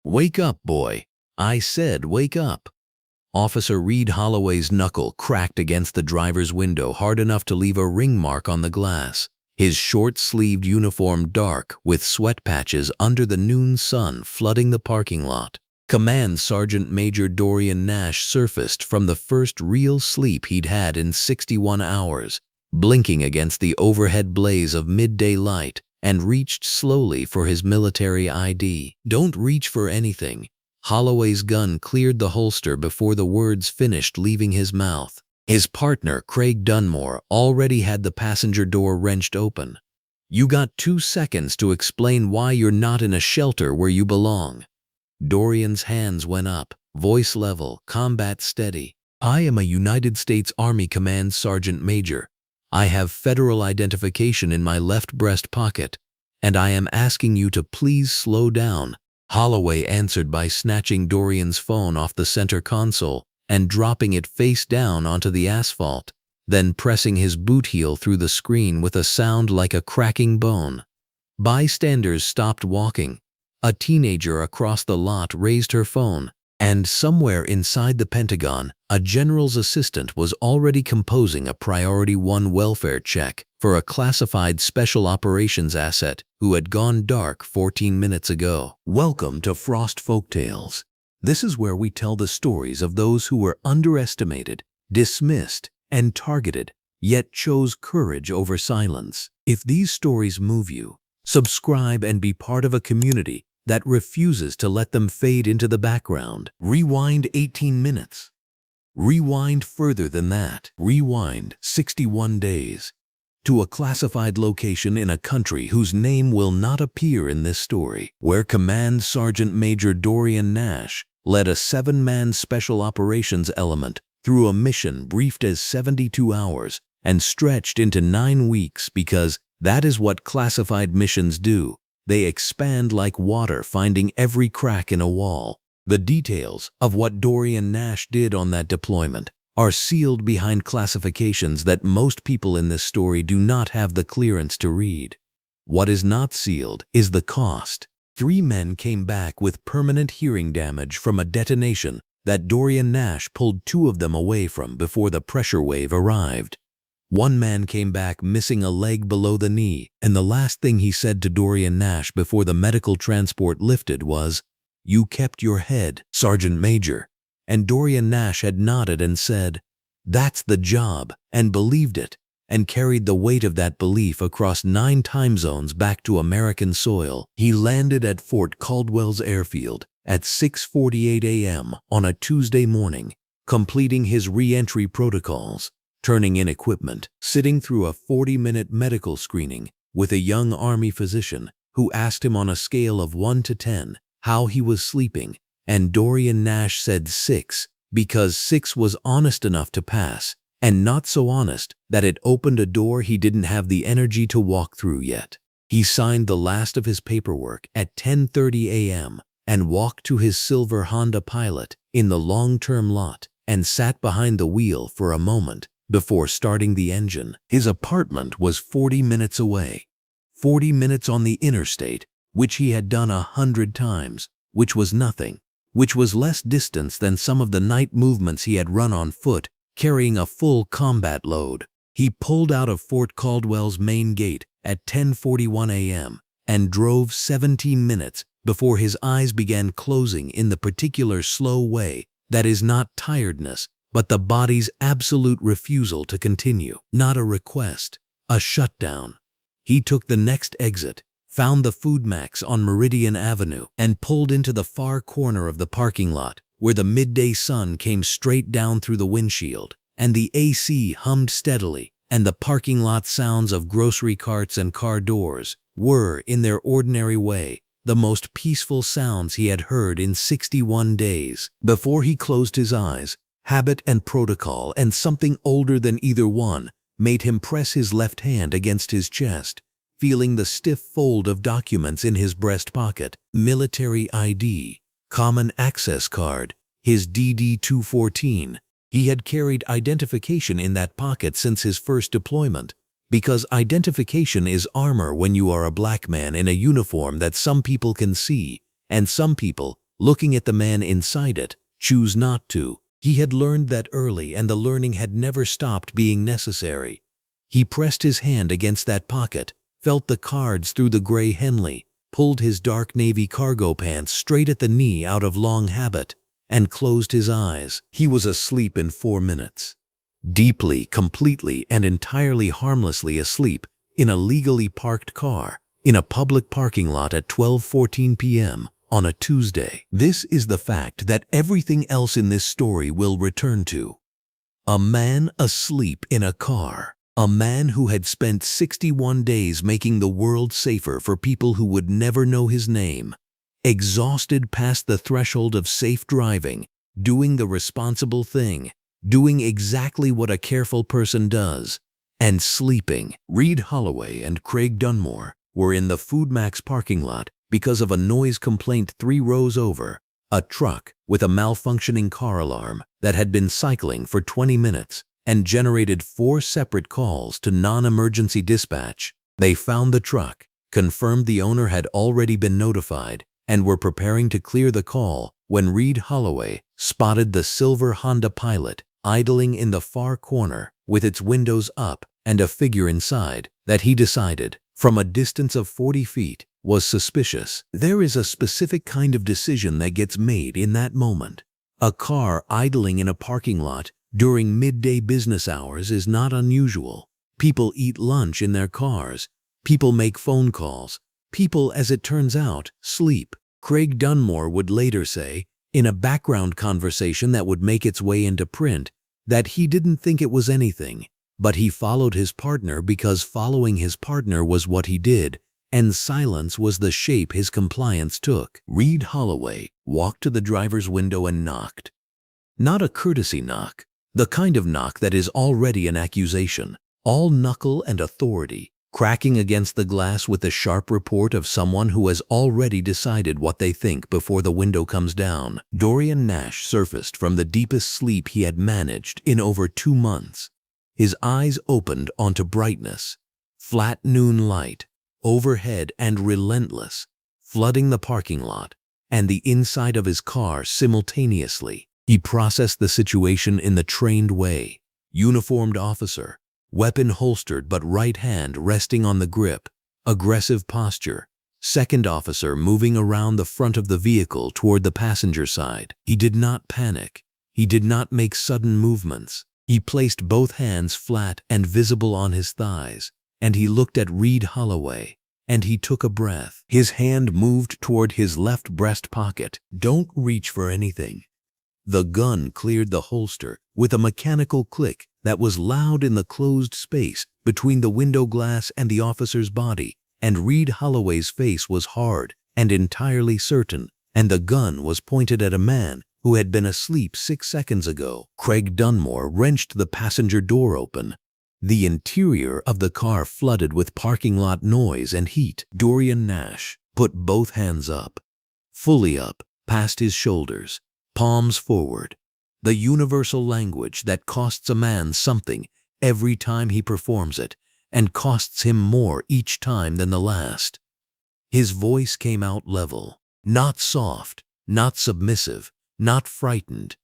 Wake up, boy. I said wake up. Officer Reid Holloway's knuckle cracked against the driver's window hard enough to leave a ring mark on the glass. His short-sleeved uniform dark, with sweat patches under the noon sun flooding the parking lot. Command Sergeant Major Dorian Nash surfaced from the first real sleep he'd had in 61 hours, blinking against the overhead blaze of midday light, and reached slowly for his military ID. Don't reach for anything. Holloway's gun cleared the holster before the words finished leaving his mouth. His partner, Craig Dunmore, already had the passenger door wrenched open. You got 2 seconds to explain why you're not in a shelter where you belong. Dorian's hands went up, voice level, combat steady. I am a United States Army Command Sergeant Major. I have federal identification in my left breast pocket, and I am asking you to please slow down. Holloway answered by snatching Dorian's phone off the center console and dropping it face down onto the asphalt, then pressing his boot heel through the screen with a sound like a cracking bone. Bystanders stopped walking. A teenager across the lot raised her phone, and somewhere inside the Pentagon, a general's assistant was already composing a Priority 1 welfare check for a classified special operations asset who had gone dark 14 minutes ago. Welcome to Frost Folktales. This is where we tell the stories of those who were underestimated, dismissed, and targeted, yet chose courage over silence. If these stories move you, subscribe and be part of a community that refuses to let them fade into the background. Rewind 18 minutes. Rewind further than that. Rewind 61 days. To a classified location in a country whose name will not appear in this story, where Command Sergeant Major Dorian Nash led a 7-man special operations element through a mission briefed as 72 hours and stretched into 9 weeks because that is what classified missions do. They expand like water, finding every crack in a wall. The details of what Dorian Nash did on that deployment are sealed behind classifications that most people in this story do not have the clearance to read. What is not sealed is the cost. 3 men came back with permanent hearing damage from a detonation that Dorian Nash pulled 2 of them away from before the pressure wave arrived. 1 man came back missing a leg below the knee, and the last thing he said to Dorian Nash before the medical transport lifted was, "You kept your head, Sergeant Major." And Dorian Nash had nodded and said, "That's the job," and believed it, and carried the weight of that belief across 9 time zones back to American soil. He landed at Fort Caldwell's airfield at 6:48 a.m. on a Tuesday morning, completing his re-entry protocols, turning in equipment, sitting through a 40-minute medical screening with a young Army physician who asked him on a scale of 1 to 10 how he was sleeping, and Dorian Nash said 6 because 6 was honest enough to pass, and not so honest that it opened a door he didn't have the energy to walk through yet. He signed the last of his paperwork at 10:30 a.m. and walked to his silver Honda Pilot in the long-term lot and sat behind the wheel for a moment before starting the engine. His apartment was 40 minutes away. 40 minutes on the interstate, which he had done 100 times, which was nothing, which was less distance than some of the night movements he had run on foot, carrying a full combat load. He pulled out of Fort Caldwell's main gate at 10:41 a.m. and drove 17 minutes before his eyes began closing in the particular slow way that is not tiredness, but the body's absolute refusal to continue. Not a request, a shutdown. He took the next exit, found the Food Max on Meridian Avenue, and pulled into the far corner of the parking lot where the midday sun came straight down through the windshield, and the AC hummed steadily, and the parking lot sounds of grocery carts and car doors were, in their ordinary way, the most peaceful sounds he had heard in 61 days. Before he closed his eyes, habit and protocol and something older than either one made him press his left hand against his chest, feeling the stiff fold of documents in his breast pocket. Military ID, common access card, his DD-214. He had carried identification in that pocket since his first deployment, because identification is armor when you are a black man in a uniform that some people can see, and some people, looking at the man inside it, choose not to. He had learned that early, and the learning had never stopped being necessary. He pressed his hand against that pocket, felt the cards through the gray Henley, pulled his dark navy cargo pants straight at the knee out of long habit, and closed his eyes. He was asleep in 4 minutes. Deeply, completely, and entirely harmlessly asleep in a legally parked car in a public parking lot at 12:14 p.m. on a Tuesday. This is the fact that everything else in this story will return to. A man asleep in a car. A man who had spent 61 days making the world safer for people who would never know his name. Exhausted past the threshold of safe driving, doing the responsible thing, doing exactly what a careful person does, and sleeping. Reid Holloway and Craig Dunmore were in the Foodmax parking lot because of a noise complaint 3 rows over, a truck with a malfunctioning car alarm that had been cycling for 20 minutes and generated 4 separate calls to non-emergency dispatch. They found the truck, confirmed the owner had already been notified, and were preparing to clear the call when Reid Holloway spotted the silver Honda Pilot idling in the far corner with its windows up and a figure inside that he decided, from a distance of 40 feet, was suspicious. There is a specific kind of decision that gets made in that moment. A car idling in a parking lot during midday business hours is not unusual. People eat lunch in their cars. People make phone calls. People, as it turns out, sleep. Craig Dunmore would later say, in a background conversation that would make its way into print, that he didn't think it was anything, but he followed his partner because following his partner was what he did, and silence was the shape his compliance took. Reid Holloway walked to the driver's window and knocked. Not a courtesy knock, the kind of knock that is already an accusation, all knuckle and authority, cracking against the glass with the sharp report of someone who has already decided what they think before the window comes down. Dorian Nash surfaced from the deepest sleep he had managed in over 2 months. His eyes opened onto brightness, flat noon light, overhead and relentless, flooding the parking lot and the inside of his car simultaneously. He processed the situation in the trained way. Uniformed officer, weapon holstered but right hand resting on the grip, aggressive posture. Second officer moving around the front of the vehicle toward the passenger side. He did not panic. He did not make sudden movements. He placed both hands flat and visible on his thighs, and he looked at Reid Holloway, and he took a breath. His hand moved toward his left breast pocket. Don't reach for anything. The gun cleared the holster with a mechanical click that was loud in the closed space between the window glass and the officer's body, and Reid Holloway's face was hard and entirely certain, and the gun was pointed at a man who had been asleep 6 seconds ago. Craig Dunmore wrenched the passenger door open. The interior of the car flooded with parking lot noise and heat. Dorian Nash put both hands up, fully up, past his shoulders, palms forward. The universal language that costs a man something every time he performs it, and costs him more each time than the last. His voice came out level, not soft, not submissive, not frightened.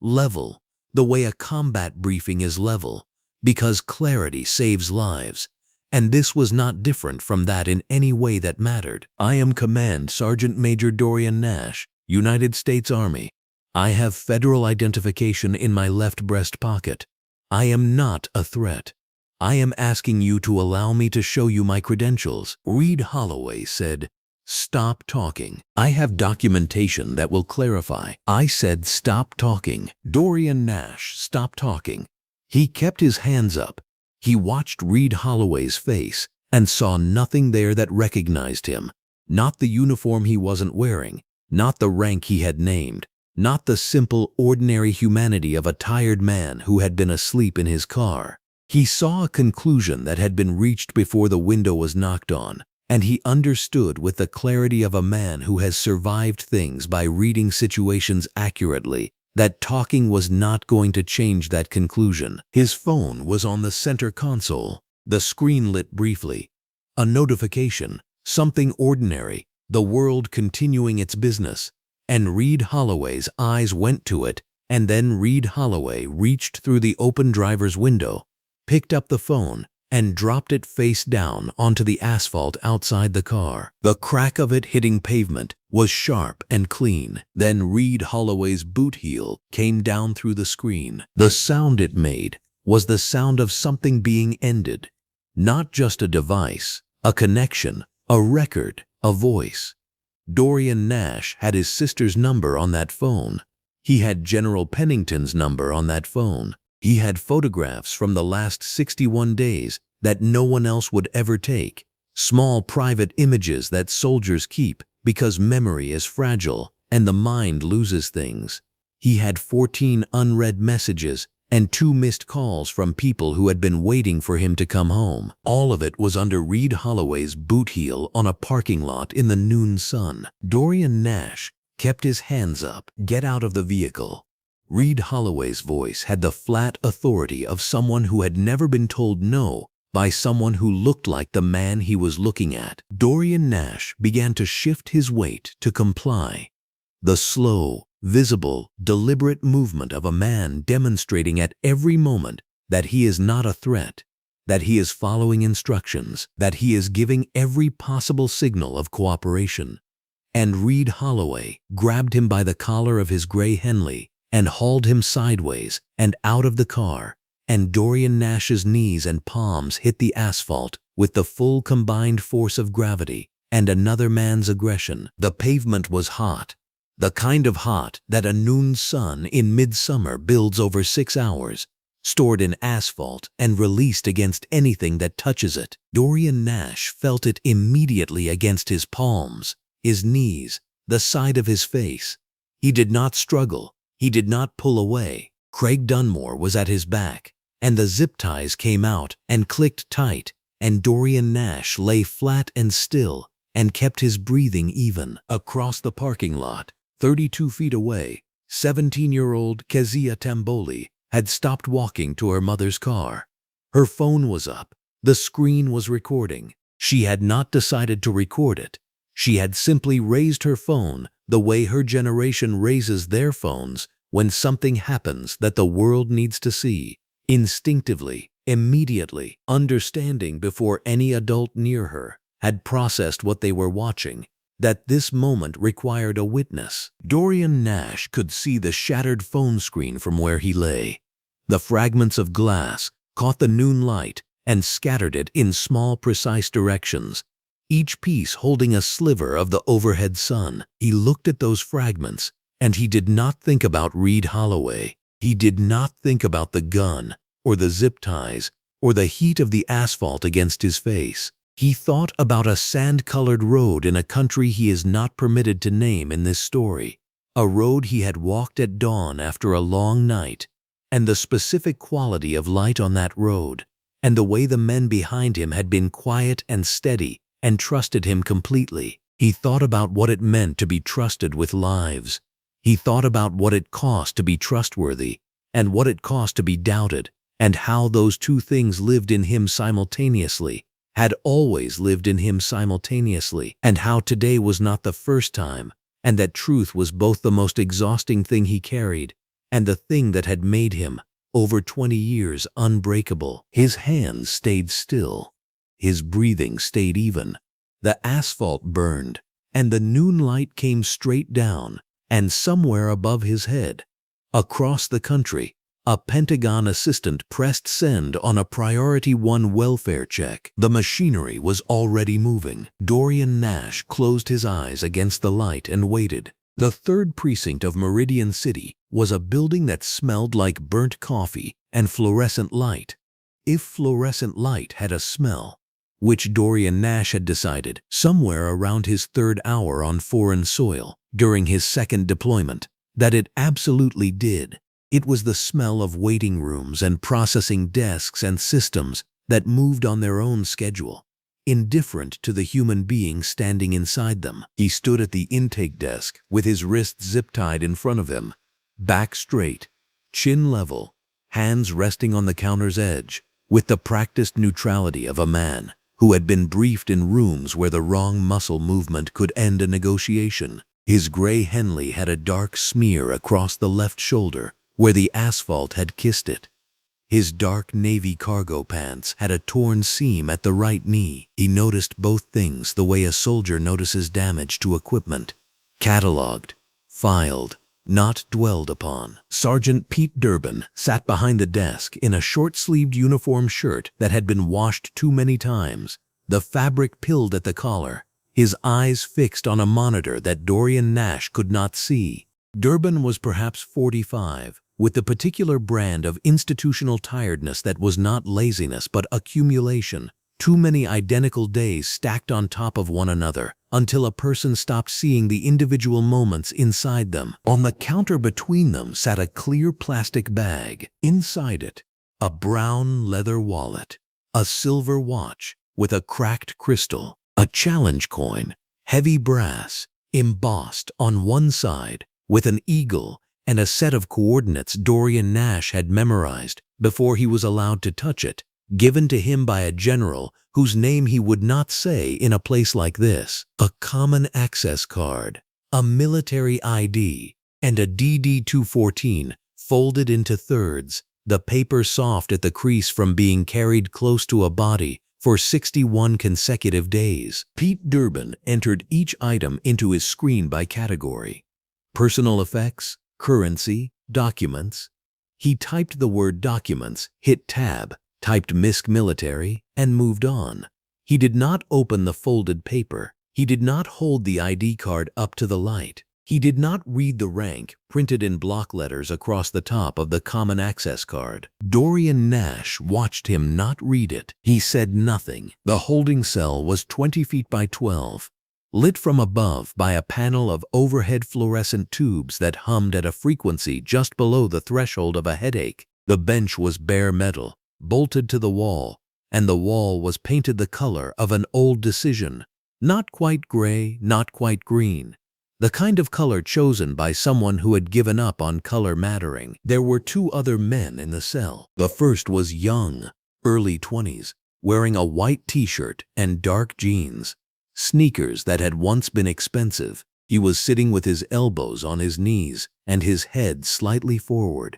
Level, the way a combat briefing is level, because clarity saves lives, and this was not different from that in any way that mattered. I am Command Sergeant Major Dorian Nash, United States Army. I have federal identification in my left breast pocket. I am not a threat. I am asking you to allow me to show you my credentials. Reid Holloway said, "Stop talking. I have documentation that will clarify." I said, "Stop talking." Dorian Nash stopped talking. He kept his hands up. He watched Reid Holloway's face and saw nothing there that recognized him. Not the uniform he wasn't wearing, not the rank he had named, not the simple, ordinary humanity of a tired man who had been asleep in his car. He saw a conclusion that had been reached before the window was knocked on, and he understood with the clarity of a man who has survived things by reading situations accurately that talking was not going to change that conclusion. His phone was on the center console. The screen lit briefly. A notification, something ordinary, the world continuing its business. and Reid Holloway's eyes went to it, and then Reid Holloway reached through the open driver's window, picked up the phone, and dropped it face down onto the asphalt outside the car. The crack of it hitting pavement was sharp and clean. Then Reid Holloway's boot heel came down through the screen. The sound it made was the sound of something being ended. Not just a device, a connection, a record, a voice. Dorian Nash had his sister's number on that phone. He had General Pennington's number on that phone. He had photographs from the last 61 days that no one else would ever take. Small private images that soldiers keep because memory is fragile and the mind loses things. He had 14 unread messages and 2 missed calls from people who had been waiting for him to come home. All of it was under Reid Holloway's boot heel on a parking lot in the noon sun. Dorian Nash kept his hands up. "Get out of the vehicle." Reid Holloway's voice had the flat authority of someone who had never been told no by someone who looked like the man he was looking at. Dorian Nash began to shift his weight to comply. The slow, visible, deliberate movement of a man demonstrating at every moment that he is not a threat, that he is following instructions, that he is giving every possible signal of cooperation. And Reid Holloway grabbed him by the collar of his gray Henley and hauled him sideways and out of the car, and Dorian Nash's knees and palms hit the asphalt with the full combined force of gravity and another man's aggression. The pavement was hot, the kind of hot that a noon sun in midsummer builds over 6 hours, stored in asphalt and released against anything that touches it. Dorian Nash felt it immediately against his palms, his knees, the side of his face. He did not struggle. He did not pull away. Craig Dunmore was at his back, and the zip ties came out and clicked tight, and Dorian Nash lay flat and still and kept his breathing even. Across the parking lot, 32 feet away, 17-year-old Kezia Tamboli had stopped walking to her mother's car. Her phone was up. The screen was recording. She had not decided to record it. She had simply raised her phone the way her generation raises their phones when something happens that the world needs to see. Instinctively, immediately, understanding before any adult near her had processed what they were watching, that this moment required a witness. Dorian Nash could see the shattered phone screen from where he lay. The fragments of glass caught the noon light and scattered it in small, precise directions, each piece holding a sliver of the overhead sun. He looked at those fragments, and he did not think about Reid Holloway. He did not think about the gun, or the zip ties, or the heat of the asphalt against his face. He thought about a sand-colored road in a country he is not permitted to name in this story, a road he had walked at dawn after a long night, and the specific quality of light on that road, and the way the men behind him had been quiet and steady and trusted him completely. He thought about what it meant to be trusted with lives. He thought about what it cost to be trustworthy and what it cost to be doubted, and how those two things lived in him simultaneously, had always lived in him simultaneously, and how today was not the first time, and that truth was both the most exhausting thing he carried and the thing that had made him, over 20 years, unbreakable. His hands stayed still. His breathing stayed even. The asphalt burned, and the noon light came straight down, and somewhere above his head, across the country, a Pentagon assistant pressed send on a Priority 1 welfare check. The machinery was already moving. Dorian Nash closed his eyes against the light and waited. The 3rd precinct of Meridian City was a building that smelled like burnt coffee and fluorescent light. If fluorescent light had a smell, which Dorian Nash had decided somewhere around his 3rd hour on foreign soil during his 2nd deployment, that it absolutely did. It was the smell of waiting rooms and processing desks and systems that moved on their own schedule, indifferent to the human being standing inside them. He stood at the intake desk with his wrists zip-tied in front of him, back straight, chin level, hands resting on the counter's edge, with the practiced neutrality of a man who had been briefed in rooms where the wrong muscle movement could end a negotiation. His gray Henley had a dark smear across the left shoulder where the asphalt had kissed it. His dark navy cargo pants had a torn seam at the right knee. He noticed both things the way a soldier notices damage to equipment. Catalogued, filed, not dwelled upon. Sergeant Pete Durbin sat behind the desk in a short-sleeved uniform shirt that had been washed too many times, the fabric pilled at the collar, his eyes fixed on a monitor that Dorian Nash could not see. Durbin was perhaps 45, with the particular brand of institutional tiredness that was not laziness but accumulation, too many identical days stacked on top of one another until a person stopped seeing the individual moments inside them. On the counter between them sat a clear plastic bag. Inside it, a brown leather wallet, a silver watch with a cracked crystal, a challenge coin, heavy brass, embossed on one side with an eagle and a set of coordinates Dorian Nash had memorized before he was allowed to touch it, given to him by a general whose name he would not say in a place like this. A common access card, a military ID, and a DD-214 folded into thirds, the paper soft at the crease from being carried close to a body for 61 consecutive days. Pete Durbin entered each item into his screen by category. Personal effects, currency, documents. He typed the word documents, hit tab, typed MISC military, and moved on. He did not open the folded paper. He did not hold the ID card up to the light. He did not read the rank printed in block letters across the top of the common access card. Dorian Nash watched him not read it. He said nothing. The holding cell was 20 feet by 12. Lit from above by a panel of overhead fluorescent tubes that hummed at a frequency just below the threshold of a headache. The bench was bare metal, bolted to the wall, and the wall was painted the color of an old decision. Not quite gray, not quite green. The kind of color chosen by someone who had given up on color mattering. There were two other men in the cell. The first was young, early 20s, wearing a white t-shirt and dark jeans. Sneakers that had once been expensive. He was sitting with his elbows on his knees and his head slightly forward.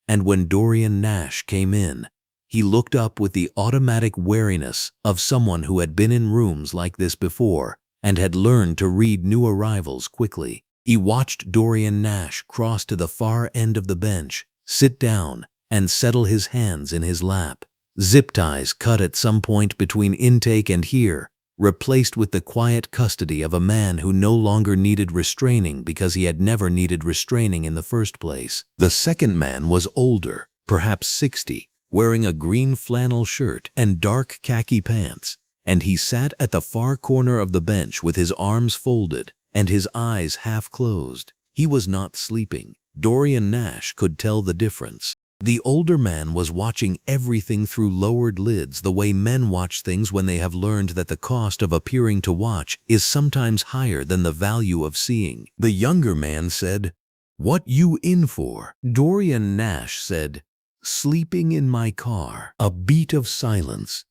And when Dorian Nash came in, he looked up with the automatic wariness of someone who had been in rooms like this before and had learned to read new arrivals quickly. He watched Dorian Nash cross to the far end of the bench, sit down, and settle his hands in his lap. Zip ties cut at some point between intake and here, replaced with the quiet custody of a man who no longer needed restraining because he had never needed restraining in the first place. The second man was older, perhaps 60, wearing a green flannel shirt and dark khaki pants, and he sat at the far corner of the bench with his arms folded and his eyes half closed. He was not sleeping. Dorian Nash could tell the difference. The older man was watching everything through lowered lids the way men watch things when they have learned that the cost of appearing to watch is sometimes higher than the value of seeing. The younger man said, "What you in for?" Dorian Nash said, "Sleeping in my car." A beat of silence.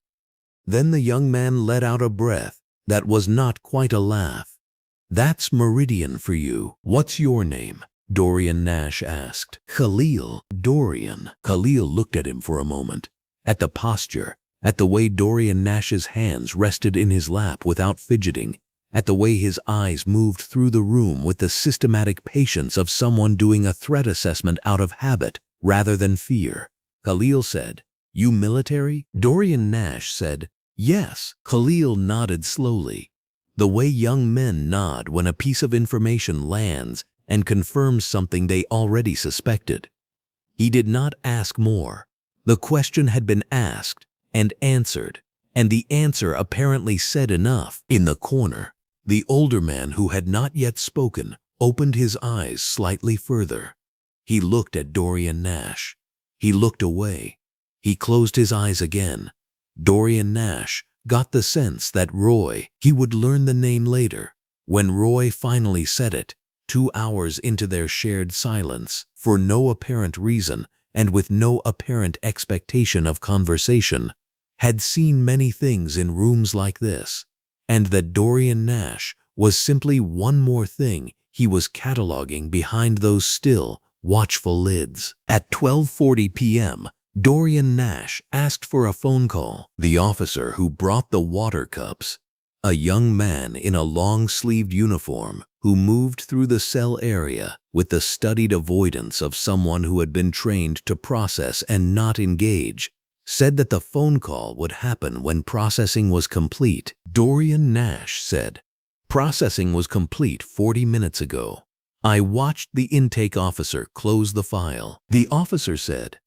Then the young man let out a breath that was not quite a laugh. "That's Meridian for you. What's your name?" Dorian Nash asked. "Khalil." Dorian. Khalil looked at him for a moment, at the posture, at the way Dorian Nash's hands rested in his lap without fidgeting, at the way his eyes moved through the room with the systematic patience of someone doing a threat assessment out of habit rather than fear. Khalil said, "You military?" Dorian Nash said, "Yes." Khalil nodded slowly, the way young men nod when a piece of information lands and confirms something they already suspected. He did not ask more. The question had been asked and answered, and the answer apparently said enough. In the corner, the older man who had not yet spoken opened his eyes slightly further. He looked at Dorian Nash. He looked away. He closed his eyes again. Dorian Nash got the sense that Roy, he would learn the name later. When Roy finally said it, 2 hours into their shared silence, for no apparent reason and with no apparent expectation of conversation, had seen many things in rooms like this, and that Dorian Nash was simply one more thing he was cataloging behind those still, watchful lids. At 12:40 p.m., Dorian Nash asked for a phone call. The officer who brought the water cups, a young man in a long-sleeved uniform who moved through the cell area with the studied avoidance of someone who had been trained to process and not engage, said that the phone call would happen when processing was complete. Dorian Nash said, "Processing was complete 40 minutes ago. I watched the intake officer close the file." The officer said,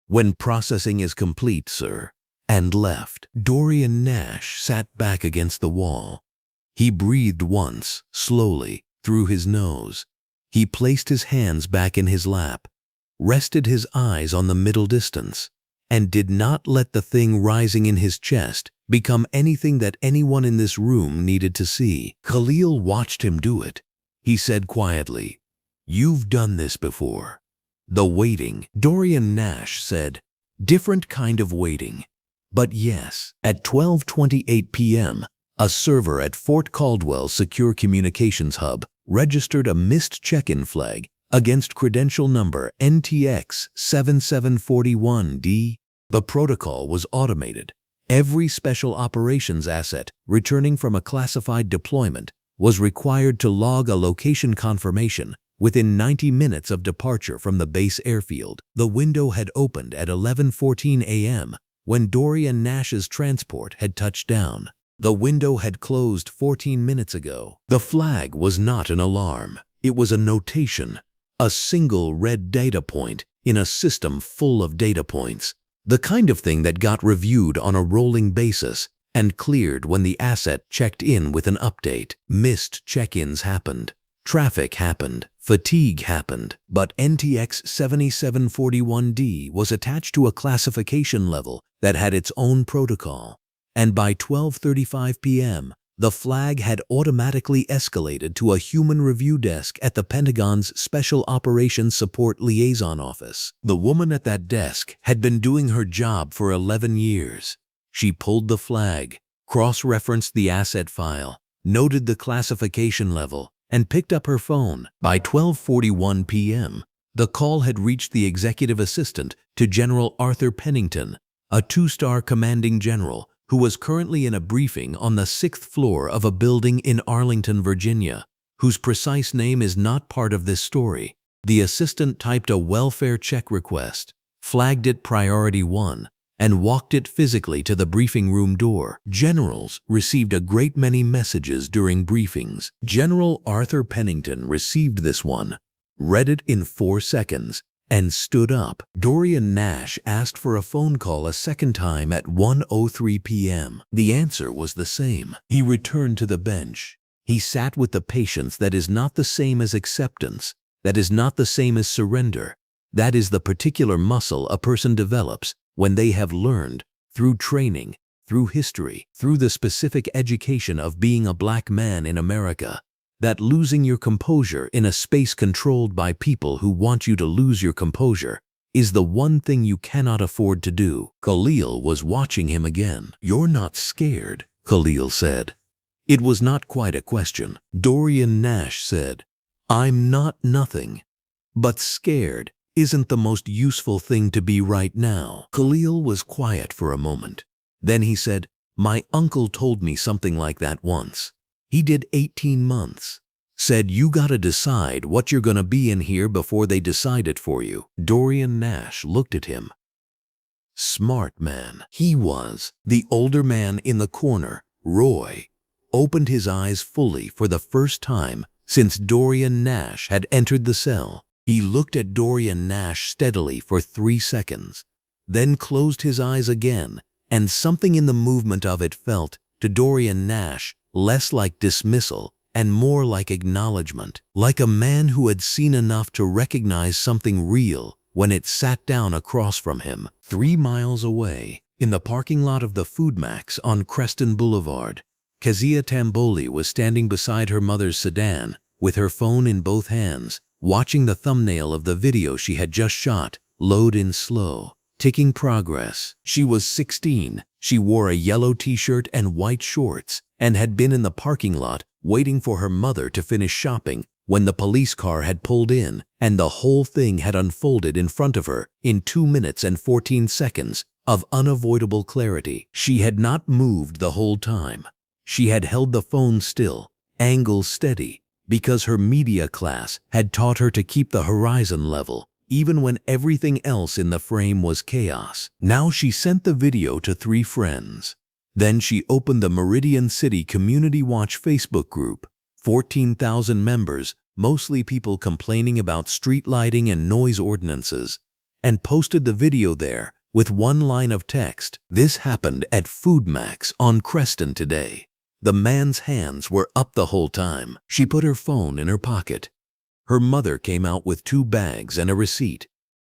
"When processing is complete, sir," and left. Dorian Nash sat back against the wall. He breathed once, slowly, through his nose. He placed his hands back in his lap, rested his eyes on the middle distance, and did not let the thing rising in his chest become anything that anyone in this room needed to see. Khalil watched him do it. He said quietly, "You've done this before." The waiting, Dorian Nash said, different kind of waiting. But yes, at 12:28 p.m., a server at Fort Caldwell's Secure Communications Hub registered a missed check-in flag against credential number NTX 7741D. The protocol was automated. Every special operations asset returning from a classified deployment was required to log a location confirmation within 90 minutes of departure from the base airfield. The window had opened at 11:14 a.m. when Dorian Nash's transport had touched down. The window had closed 14 minutes ago. The flag was not an alarm. It was a notation, a single red data point in a system full of data points, the kind of thing that got reviewed on a rolling basis and cleared when the asset checked in with an update. Missed check-ins happened. Traffic happened. Fatigue happened. But NTX 7741D was attached to a classification level that had its own protocol. And by 12:35 p.m., the flag had automatically escalated to a human review desk at the Pentagon's Special Operations Support Liaison Office. The woman at that desk had been doing her job for 11 years. She pulled the flag, cross-referenced the asset file, noted the classification level, and picked up her phone. By 12:41 p.m., the call had reached the executive assistant to General Arthur Pennington, a two-star commanding general who was currently in a briefing on the 6th floor of a building in Arlington, Virginia, whose precise name is not part of this story. The assistant typed a welfare check request, flagged it Priority 1, and walked it physically to the briefing room door. Generals received a great many messages during briefings. General Arthur Pennington received this one, read it in 4 seconds, and stood up. Dorian Nash asked for a phone call a second time at 1:03 p.m. The answer was the same. He returned to the bench. He sat with the patience that is not the same as acceptance, that is not the same as surrender. That is the particular muscle a person develops when they have learned, through training, through history, through the specific education of being a black man in America, that losing your composure in a space controlled by people who want you to lose your composure is the one thing you cannot afford to do. Khalil was watching him again. "You're not scared," Khalil said. It was not quite a question. Dorian Nash said, "I'm not nothing. But scared isn't the most useful thing to be right now." Khalil was quiet for a moment. Then he said, "My uncle told me something like that once. He did 18 months. Said you gotta decide what you're gonna be in here before they decide it for you." Dorian Nash looked at him. Smart man. He was. The older man in the corner, Roy, opened his eyes fully for the first time since Dorian Nash had entered the cell. He looked at Dorian Nash steadily for 3 seconds, then closed his eyes again, and something in the movement of it felt, to Dorian Nash, less like dismissal and more like acknowledgement, like a man who had seen enough to recognize something real when it sat down across from him. 3 miles away, in the parking lot of the Food Max on Creston Boulevard, Kezia Tamboli was standing beside her mother's sedan with her phone in both hands, watching the thumbnail of the video she had just shot load in slow, ticking progress. She was 16. She wore a yellow t-shirt and white shorts and had been in the parking lot waiting for her mother to finish shopping when the police car had pulled in and the whole thing had unfolded in front of her in 2 minutes and 14 seconds of unavoidable clarity. She had not moved the whole time. She had held the phone still, angle steady, because her media class had taught her to keep the horizon level, even when everything else in the frame was chaos. Now she sent the video to 3 friends. Then she opened the Meridian City Community Watch Facebook group, 14,000 members, mostly people complaining about street lighting and noise ordinances, and posted the video there with one line of text. This happened at Food Max on Creston today. The man's hands were up the whole time. She put her phone in her pocket. Her mother came out with 2 bags and a receipt.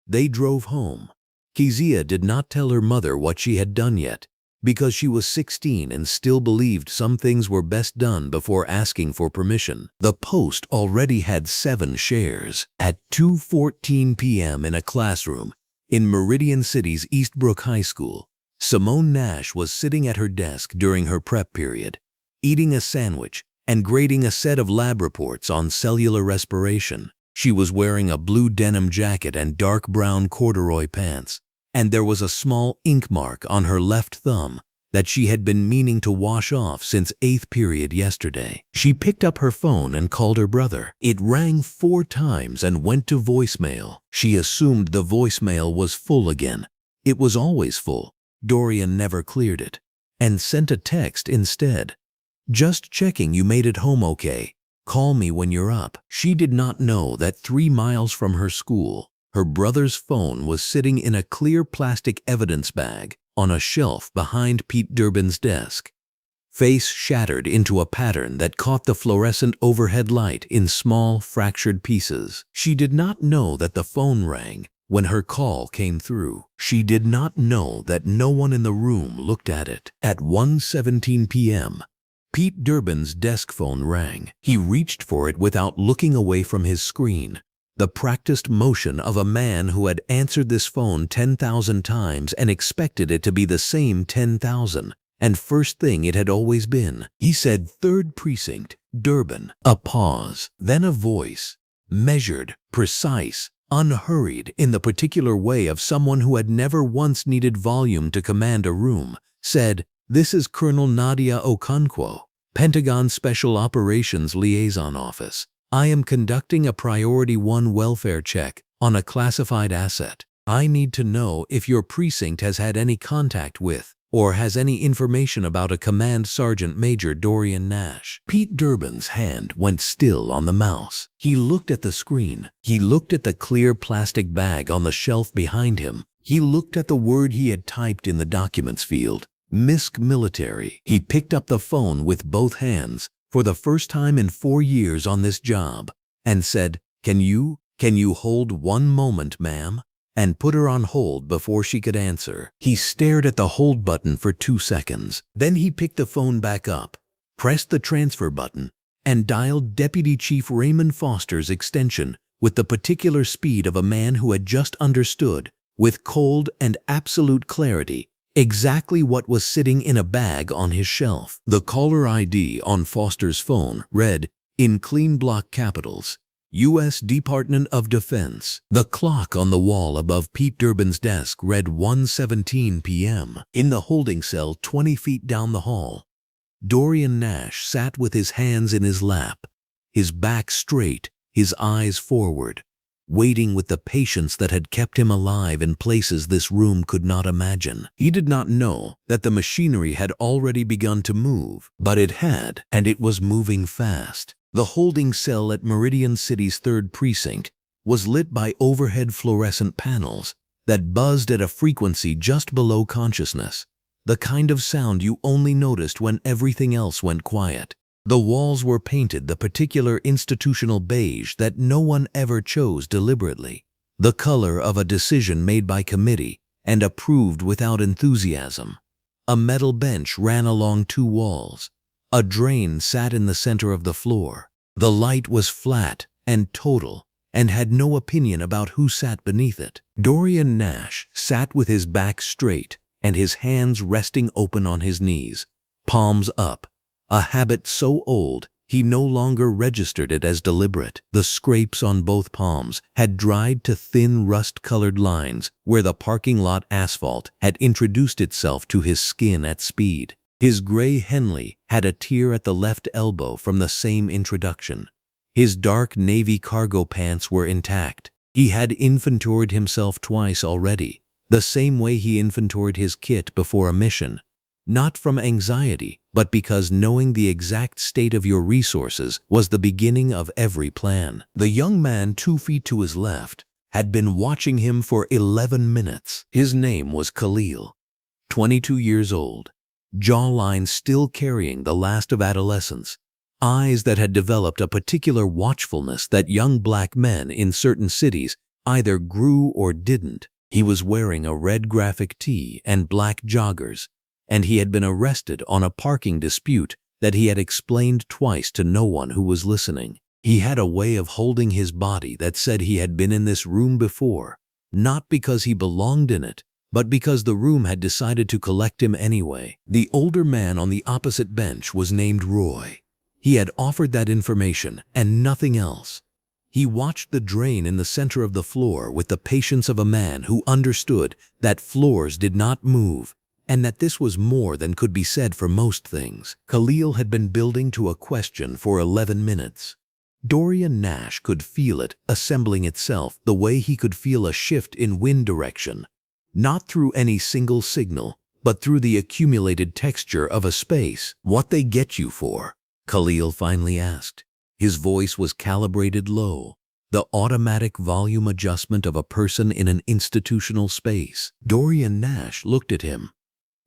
They drove home. Kezia did not tell her mother what she had done yet, because she was 16 and still believed some things were best done before asking for permission. The post already had 7 shares. At 2:14 p.m. in a classroom in Meridian City's Eastbrook High School, Simone Nash was sitting at her desk during her prep period, eating a sandwich and grading a set of lab reports on cellular respiration. She was wearing a blue denim jacket and dark brown corduroy pants, and there was a small ink mark on her left thumb that she had been meaning to wash off since 8th period yesterday. She picked up her phone and called her brother. It rang 4 times and went to voicemail. She assumed the voicemail was full again. It was always full. Dorian never cleared it, and sent a text instead. Just checking you made it home okay. Call me when you're up. She did not know that 3 miles from her school, her brother's phone was sitting in a clear plastic evidence bag on a shelf behind Pete Durbin's desk. Face shattered into a pattern that caught the fluorescent overhead light in small, fractured pieces. She did not know that the phone rang when her call came through. She did not know that no one in the room looked at it. At 1:17 p.m., Pete Durbin's desk phone rang. He reached for it without looking away from his screen. The practiced motion of a man who had answered this phone 10,000 times and expected it to be the same 10,000, and first thing it had always been. He said, "3rd Precinct, Durbin." A pause, then a voice, measured, precise, unhurried in the particular way of someone who had never once needed volume to command a room, said, "This is Colonel Nadia Okonkwo, Pentagon Special Operations Liaison Office. I am conducting a Priority 1 welfare check on a classified asset. I need to know if your precinct has had any contact with or has any information about a Command Sergeant Major Dorian Nash." Pete Durbin's hand went still on the mouse. He looked at the screen. He looked at the clear plastic bag on the shelf behind him. He looked at the word he had typed in the documents field, MISC Military. He picked up the phone with both hands for the first time in 4 years on this job and said, Can you hold 1 moment, ma'am?" and put her on hold before she could answer. He stared at the hold button for 2 seconds. Then he picked the phone back up, pressed the transfer button, and dialed Deputy Chief Raymond Foster's extension with the particular speed of a man who had just understood, with cold and absolute clarity, exactly what was sitting in a bag on his shelf. The caller ID on Foster's phone read, in clean block capitals, U.S. Department of Defense. The clock on the wall above Pete Durbin's desk read 1:17 p.m. In the holding cell 20 feet down the hall, Dorian Nash sat with his hands in his lap, his back straight, his eyes forward, waiting with the patience that had kept him alive in places this room could not imagine. He did not know that the machinery had already begun to move, but it had, and it was moving fast. The holding cell at Meridian City's 3rd Precinct was lit by overhead fluorescent panels that buzzed at a frequency just below consciousness, the kind of sound you only noticed when everything else went quiet. The walls were painted the particular institutional beige that no one ever chose deliberately, the color of a decision made by committee and approved without enthusiasm. A metal bench ran along 2 walls. A drain sat in the center of the floor. The light was flat and total and had no opinion about who sat beneath it. Dorian Nash sat with his back straight and his hands resting open on his knees, palms up, a habit so old He no longer registered it as deliberate. The scrapes on both palms had dried to thin rust-colored lines where the parking lot asphalt had introduced itself to his skin at speed. His gray Henley had a tear at the left elbow from the same introduction. His dark navy cargo pants were intact. He had inventoried himself twice already, the same way he inventoried his kit before a mission. Not from anxiety, but because knowing the exact state of your resources was the beginning of every plan. The young man 2 feet to his left had been watching him for 11 minutes. His name was Khalil, 22 years old, jawline still carrying the last of adolescence, eyes that had developed a particular watchfulness that young black men in certain cities either grew or didn't. He was wearing a red graphic tee and black joggers, and he had been arrested on a parking dispute that he had explained twice to no one who was listening. He had a way of holding his body that said he had been in this room before, not because he belonged in it, but because the room had decided to collect him anyway. The older man on the opposite bench was named Roy. He had offered that information and nothing else. He watched the drain in the center of the floor with the patience of a man who understood that floors did not move, and that this was more than could be said for most things. Khalil had been building to a question for 11 minutes. Dorian Nash could feel it assembling itself the way he could feel a shift in wind direction, not through any single signal, but through the accumulated texture of a space. "What they get you for?" Khalil finally asked. His voice was calibrated low, the automatic volume adjustment of a person in an institutional space. Dorian Nash looked at him.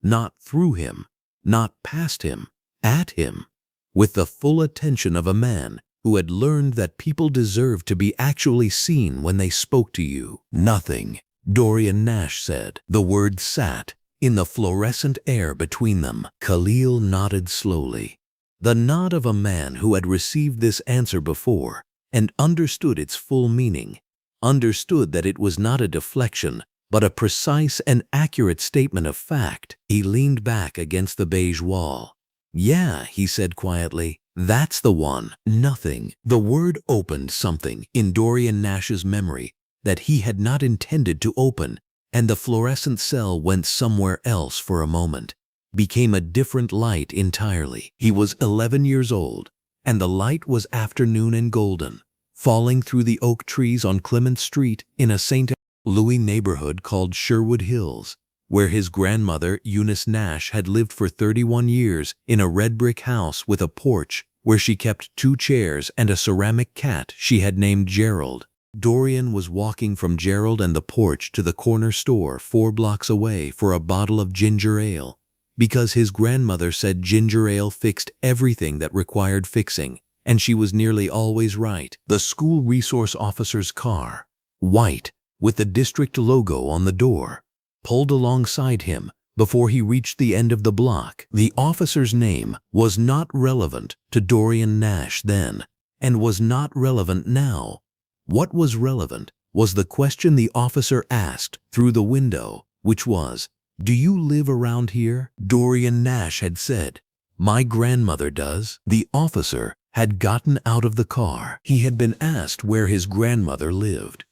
Not through him, not past him, at him, with the full attention of a man who had learned that people deserved to be actually seen when they spoke to you. "Nothing," Dorian Nash said. The word sat in the fluorescent air between them. Khalil nodded slowly, the nod of a man who had received this answer before and understood its full meaning, understood that it was not a deflection, but a precise and accurate statement of fact. He leaned back against the beige wall. "Yeah," he said quietly, "that's the one." Nothing. The word opened something in Dorian Nash's memory that he had not intended to open, and the fluorescent cell went somewhere else for a moment, became a different light entirely. He was 11 years old, and the light was afternoon and golden, falling through the oak trees on Clement Street in a St. Louis neighborhood called Sherwood Hills, where his grandmother, Eunice Nash, had lived for 31 years in a red brick house with a porch where she kept 2 chairs and a ceramic cat she had named Gerald. Dorian was walking from Gerald and the porch to the corner store 4 blocks away for a bottle of ginger ale, because his grandmother said ginger ale fixed everything that required fixing, and she was nearly always right. The school resource officer's car, white, with the district logo on the door, pulled alongside him before he reached the end of the block. The officer's name was not relevant to Dorian Nash then, and was not relevant now. What was relevant was the question the officer asked through the window, which was, "Do you live around here?" Dorian Nash had said, "My grandmother does." The officer had gotten out of the car. He had been asked where his grandmother lived,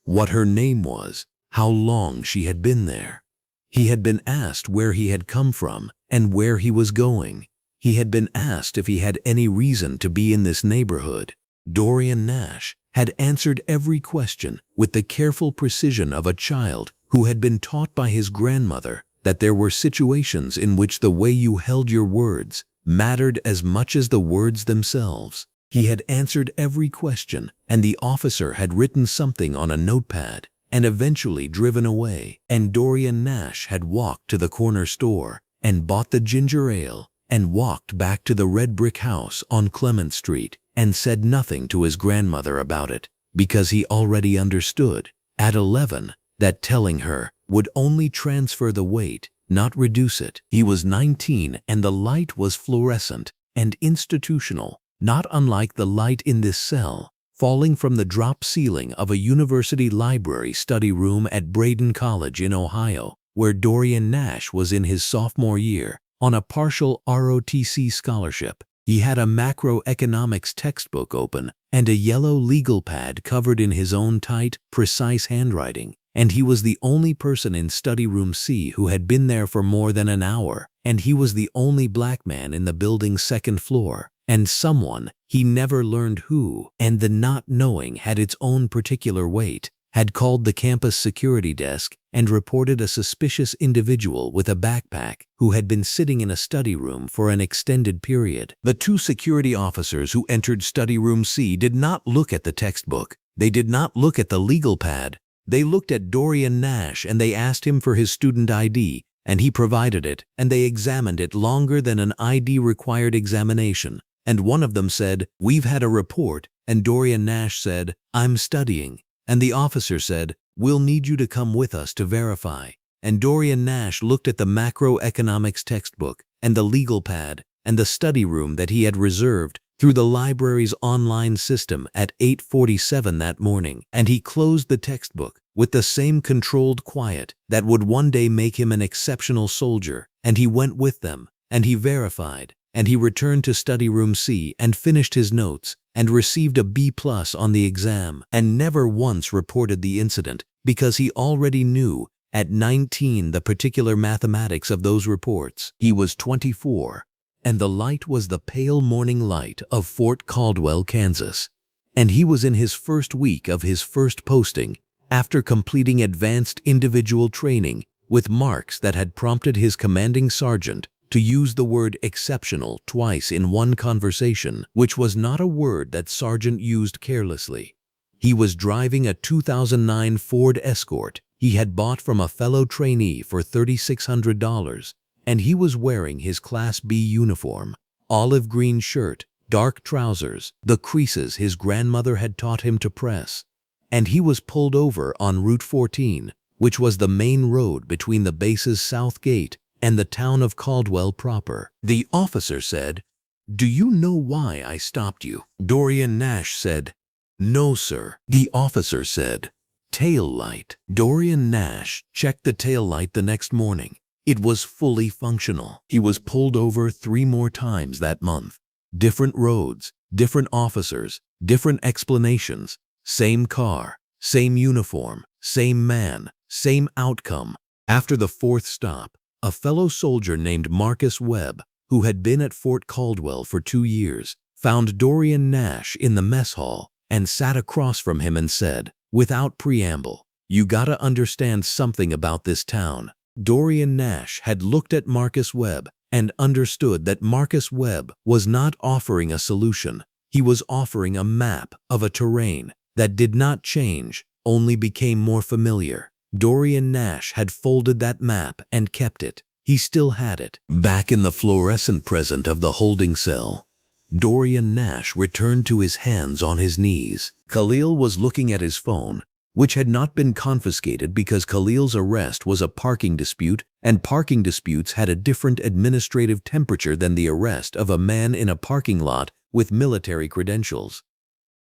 what her name was, how long she had been there. He had been asked where he had come from and where he was going. He had been asked if he had any reason to be in this neighborhood. Dorian Nash had answered every question with the careful precision of a child who had been taught by his grandmother that there were situations in which the way you held your words mattered as much as the words themselves. He had answered every question, and the officer had written something on a notepad and eventually driven away. And Dorian Nash had walked to the corner store and bought the ginger ale and walked back to the red brick house on Clement Street and said nothing to his grandmother about it, because he already understood, at 11, that telling her would only transfer the weight, not reduce it. He was 19 and the light was fluorescent and institutional, not unlike the light in this cell, falling from the drop ceiling of a university library study room at Braden College in Ohio, where Dorian Nash was in his sophomore year on a partial ROTC scholarship. He had a macroeconomics textbook open and a yellow legal pad covered in his own tight, precise handwriting, and he was the only person in study room C who had been there for more than an hour, and he was the only black man in the building's second floor, and someone, he never learned who, and the not knowing had its own particular weight, had called the campus security desk and reported a suspicious individual with a backpack who had been sitting in a study room for an extended period. The two security officers who entered study room C did not look at the textbook. They did not look at the legal pad. They looked at Dorian Nash and they asked him for his student ID, and he provided it, and they examined it longer than an ID-required examination. And one of them said, "We've had a report," and Dorian Nash said, "I'm studying." And the officer said, "We'll need you to come with us to verify." And Dorian Nash looked at the macroeconomics textbook and the legal pad and the study room that he had reserved through the library's online system at 8:47 that morning, and he closed the textbook with the same controlled quiet that would one day make him an exceptional soldier, and he went with them, and he verified, and he returned to study room C and finished his notes and received a B+ on the exam, and never once reported the incident because he already knew at 19 the particular mathematics of those reports. He was 24, and the light was the pale morning light of Fort Caldwell, Kansas, and he was in his first week of his first posting after completing advanced individual training with marks that had prompted his commanding sergeant to use the word exceptional twice in one conversation, which was not a word that Sergeant used carelessly. He was driving a 2009 Ford Escort he had bought from a fellow trainee for $3,600, and he was wearing his Class B uniform, olive green shirt, dark trousers, the creases his grandmother had taught him to press, and he was pulled over on Route 14, which was the main road between the base's south gate and the town of Caldwell proper. The officer said, "Do you know why I stopped you?" Dorian Nash said, "No, sir." The officer said, "Tail light." Dorian Nash checked the tail light the next morning. It was fully functional. He was pulled over 3 more times that month. Different roads, different officers, different explanations, same car, same uniform, same man, same outcome. After the 4th stop, a fellow soldier named Marcus Webb, who had been at Fort Caldwell for 2 years, found Dorian Nash in the mess hall and sat across from him and said, without preamble, "You gotta understand something about this town." Dorian Nash had looked at Marcus Webb and understood that Marcus Webb was not offering a solution. He was offering a map of a terrain that did not change, only became more familiar. Dorian Nash had folded that map and kept it. He still had it. Back in the fluorescent present of the holding cell, Dorian Nash returned to his hands on his knees. Khalil was looking at his phone, which had not been confiscated because Khalil's arrest was a parking dispute, and parking disputes had a different administrative temperature than the arrest of a man in a parking lot with military credentials.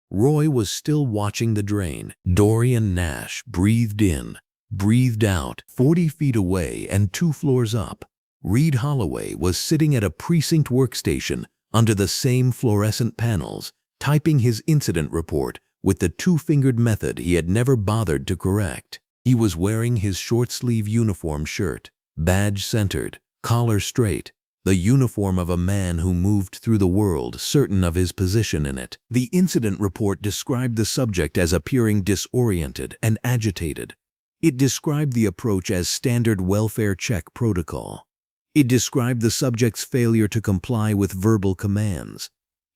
Roy was still watching the drain. Dorian Nash breathed in, breathed out. 40 feet away and 2 floors up, Reid Holloway was sitting at a precinct workstation under the same fluorescent panels, typing his incident report with the 2-fingered method he had never bothered to correct. He was wearing his short-sleeve uniform shirt, badge centered, collar straight, the uniform of a man who moved through the world certain of his position in it. The incident report described the subject as appearing disoriented and agitated. It described the approach as standard welfare check protocol. It described the subject's failure to comply with verbal commands.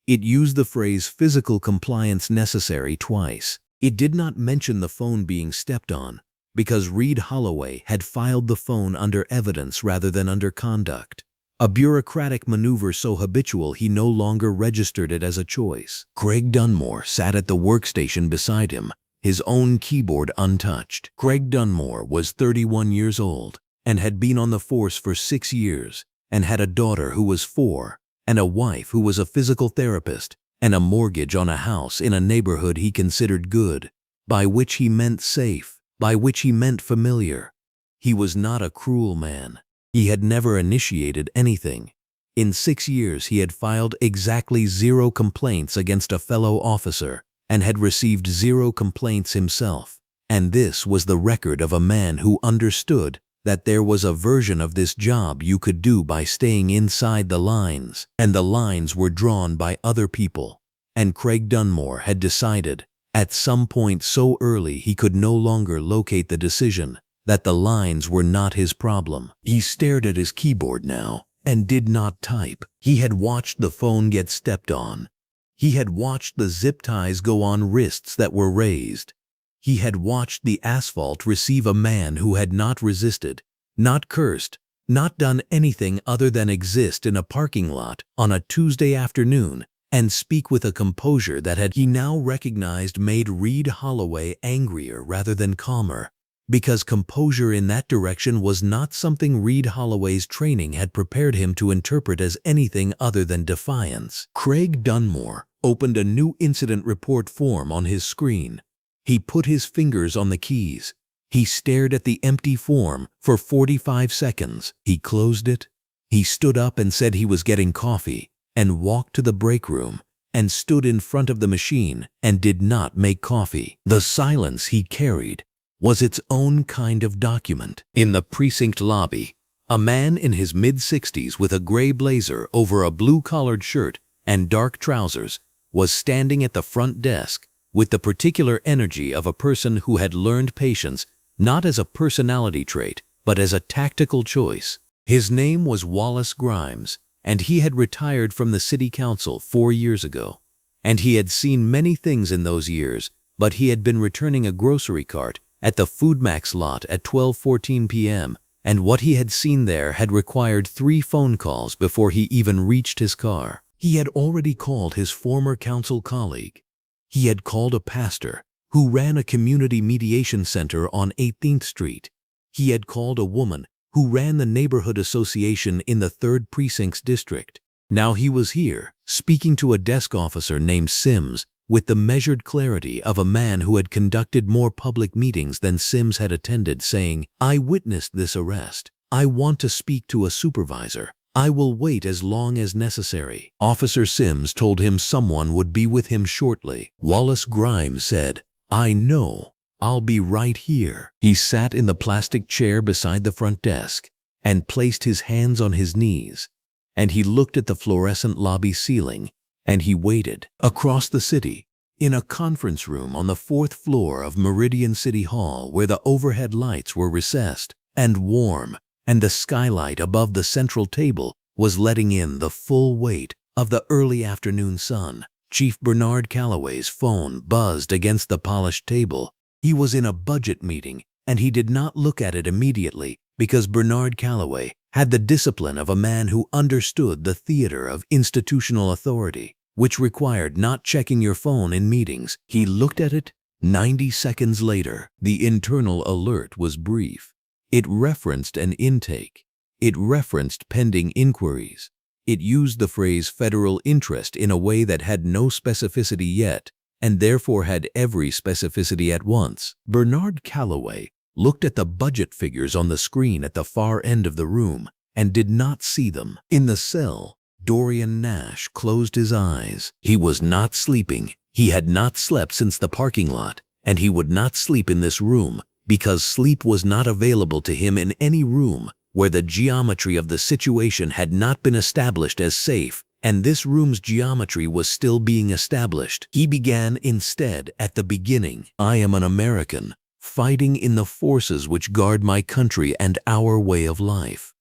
It used the phrase physical compliance necessary twice. It did not mention the phone being stepped on, because Reid Holloway had filed the phone under evidence rather than under conduct. A bureaucratic maneuver so habitual he no longer registered it as a choice. Craig Dunmore sat at the workstation beside him, his own keyboard untouched. Craig Dunmore was 31 years old and had been on the force for 6 years and had a daughter who was 4 and a wife who was a physical therapist and a mortgage on a house in a neighborhood he considered good, by which he meant safe, by which he meant familiar. He was not a cruel man. He had never initiated anything. In 6 years he had filed exactly 0 complaints against a fellow officer and had received 0 complaints himself. And this was the record of a man who understood that there was a version of this job you could do by staying inside the lines, and the lines were drawn by other people. And Craig Dunmore had decided, at some point so early he could no longer locate the decision, that the lines were not his problem. He stared at his keyboard now and did not type. He had watched the phone get stepped on. He had watched the zip ties go on wrists that were raised. He had watched the asphalt receive a man who had not resisted, not cursed, not done anything other than exist in a parking lot on a Tuesday afternoon and speak with a composure that he now recognized made Reid Holloway angrier rather than calmer, because composure in that direction was not something Reid Holloway's training had prepared him to interpret as anything other than defiance. Craig Dunmore opened a new incident report form on his screen. He put his fingers on the keys. He stared at the empty form for 45 seconds. He closed it. He stood up and said he was getting coffee, and walked to the break room and stood in front of the machine and did not make coffee. The silence he carried was its own kind of document. In the precinct lobby, a man in his mid-60s with a gray blazer over a blue-collared shirt and dark trousers was standing at the front desk with the particular energy of a person who had learned patience not as a personality trait, but as a tactical choice. His name was Wallace Grimes, and he had retired from the city council 4 years ago. And he had seen many things in those years, but he had been returning a grocery cart at the Foodmax lot at 12:14 p.m., and what he had seen there had required 3 phone calls before he even reached his car. He had already called his former council colleague. He had called a pastor who ran a community mediation center on 18th Street. He had called a woman who ran the neighborhood association in the 3rd Precinct's district. Now he was here, speaking to a desk officer named Sims, with the measured clarity of a man who had conducted more public meetings than Sims had attended, saying, "I witnessed this arrest. I want to speak to a supervisor. I will wait as long as necessary." Officer Sims told him someone would be with him shortly. Wallace Grimes said, "I know. I'll be right here." He sat in the plastic chair beside the front desk and placed his hands on his knees, and he looked at the fluorescent lobby ceiling, and he waited. Across the city, in a conference room on the 4th floor of Meridian City Hall where the overhead lights were recessed and warm, and the skylight above the central table was letting in the full weight of the early afternoon sun, Chief Bernard Calloway's phone buzzed against the polished table. He was in a budget meeting, and he did not look at it immediately because Bernard Calloway had the discipline of a man who understood the theater of institutional authority, which required not checking your phone in meetings. He looked at it. 90 seconds later, the internal alert was brief. It referenced an intake. It referenced pending inquiries. It used the phrase federal interest in a way that had no specificity yet, and therefore had every specificity at once. Bernard Calloway looked at the budget figures on the screen at the far end of the room and did not see them. In the cell, Dorian Nash closed his eyes. He was not sleeping. He had not slept since the parking lot, and he would not sleep in this room because sleep was not available to him in any room where the geometry of the situation had not been established as safe, and this room's geometry was still being established. He began instead at the beginning. "I am an American, fighting in the forces which guard my country and our way of life."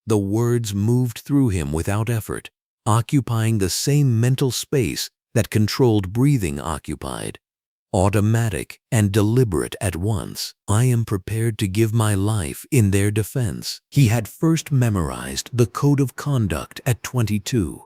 The words moved through him without effort, occupying the same mental space that controlled breathing occupied. Automatic and deliberate at once. "I am prepared to give my life in their defense." He had first memorized the code of conduct at 22,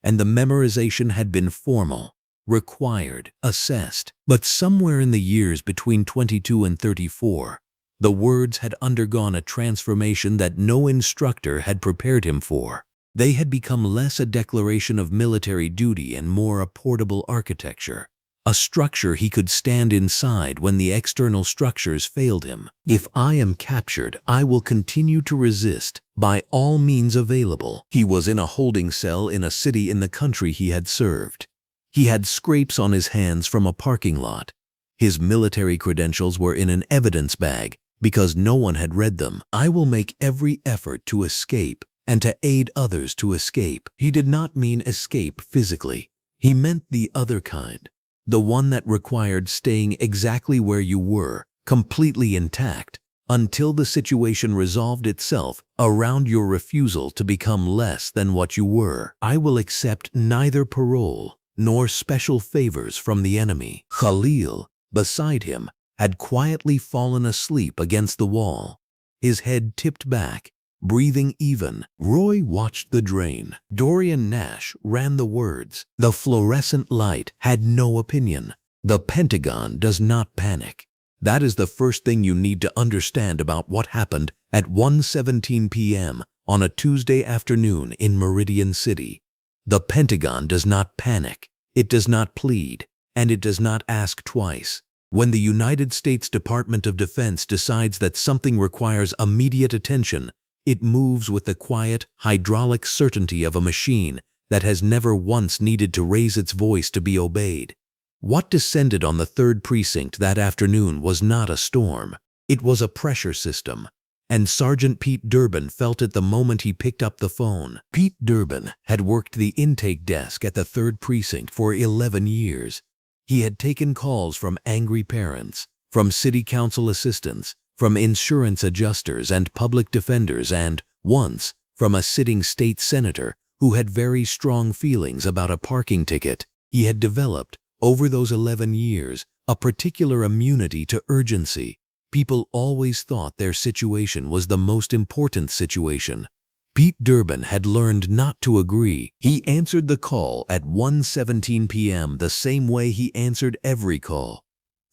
and the memorization had been formal, required, assessed. But somewhere in the years between 22 and 34, the words had undergone a transformation that no instructor had prepared him for. They had become less a declaration of military duty and more a portable architecture, a structure he could stand inside when the external structures failed him. If I am captured, I will continue to resist by all means available. He was in a holding cell in a city in the country he had served. He had scrapes on his hands from a parking lot. His military credentials were in an evidence bag because no one had read them. I will make every effort to escape and to aid others to escape. He did not mean escape physically. He meant the other kind, the one that required staying exactly where you were, completely intact, until the situation resolved itself around your refusal to become less than what you were. I will accept neither parole nor special favors from the enemy. Khalil, beside him, had quietly fallen asleep against the wall, his head tipped back, breathing even. Roy watched the drain. Dorian Nash ran the words. The fluorescent light had no opinion. The Pentagon does not panic. That is the first thing you need to understand about what happened at 1:17 p.m. on a Tuesday afternoon in Meridian City. The Pentagon does not panic. It does not plead, and it does not ask twice. When the United States Department of Defense decides that something requires immediate attention, it moves with the quiet, hydraulic certainty of a machine that has never once needed to raise its voice to be obeyed. What descended on the 3rd Precinct that afternoon was not a storm. It was a pressure system, and Sergeant Pete Durbin felt it the moment he picked up the phone. Pete Durbin had worked the intake desk at the 3rd Precinct for 11 years. He had taken calls from angry parents, from city council assistants, from insurance adjusters and public defenders, and, once, from a sitting state senator who had very strong feelings about a parking ticket. He had developed, over those 11 years, a particular immunity to urgency. People always thought their situation was the most important situation. Pete Durbin had learned not to agree. He answered the call at 1:17 p.m. the same way he answered every call.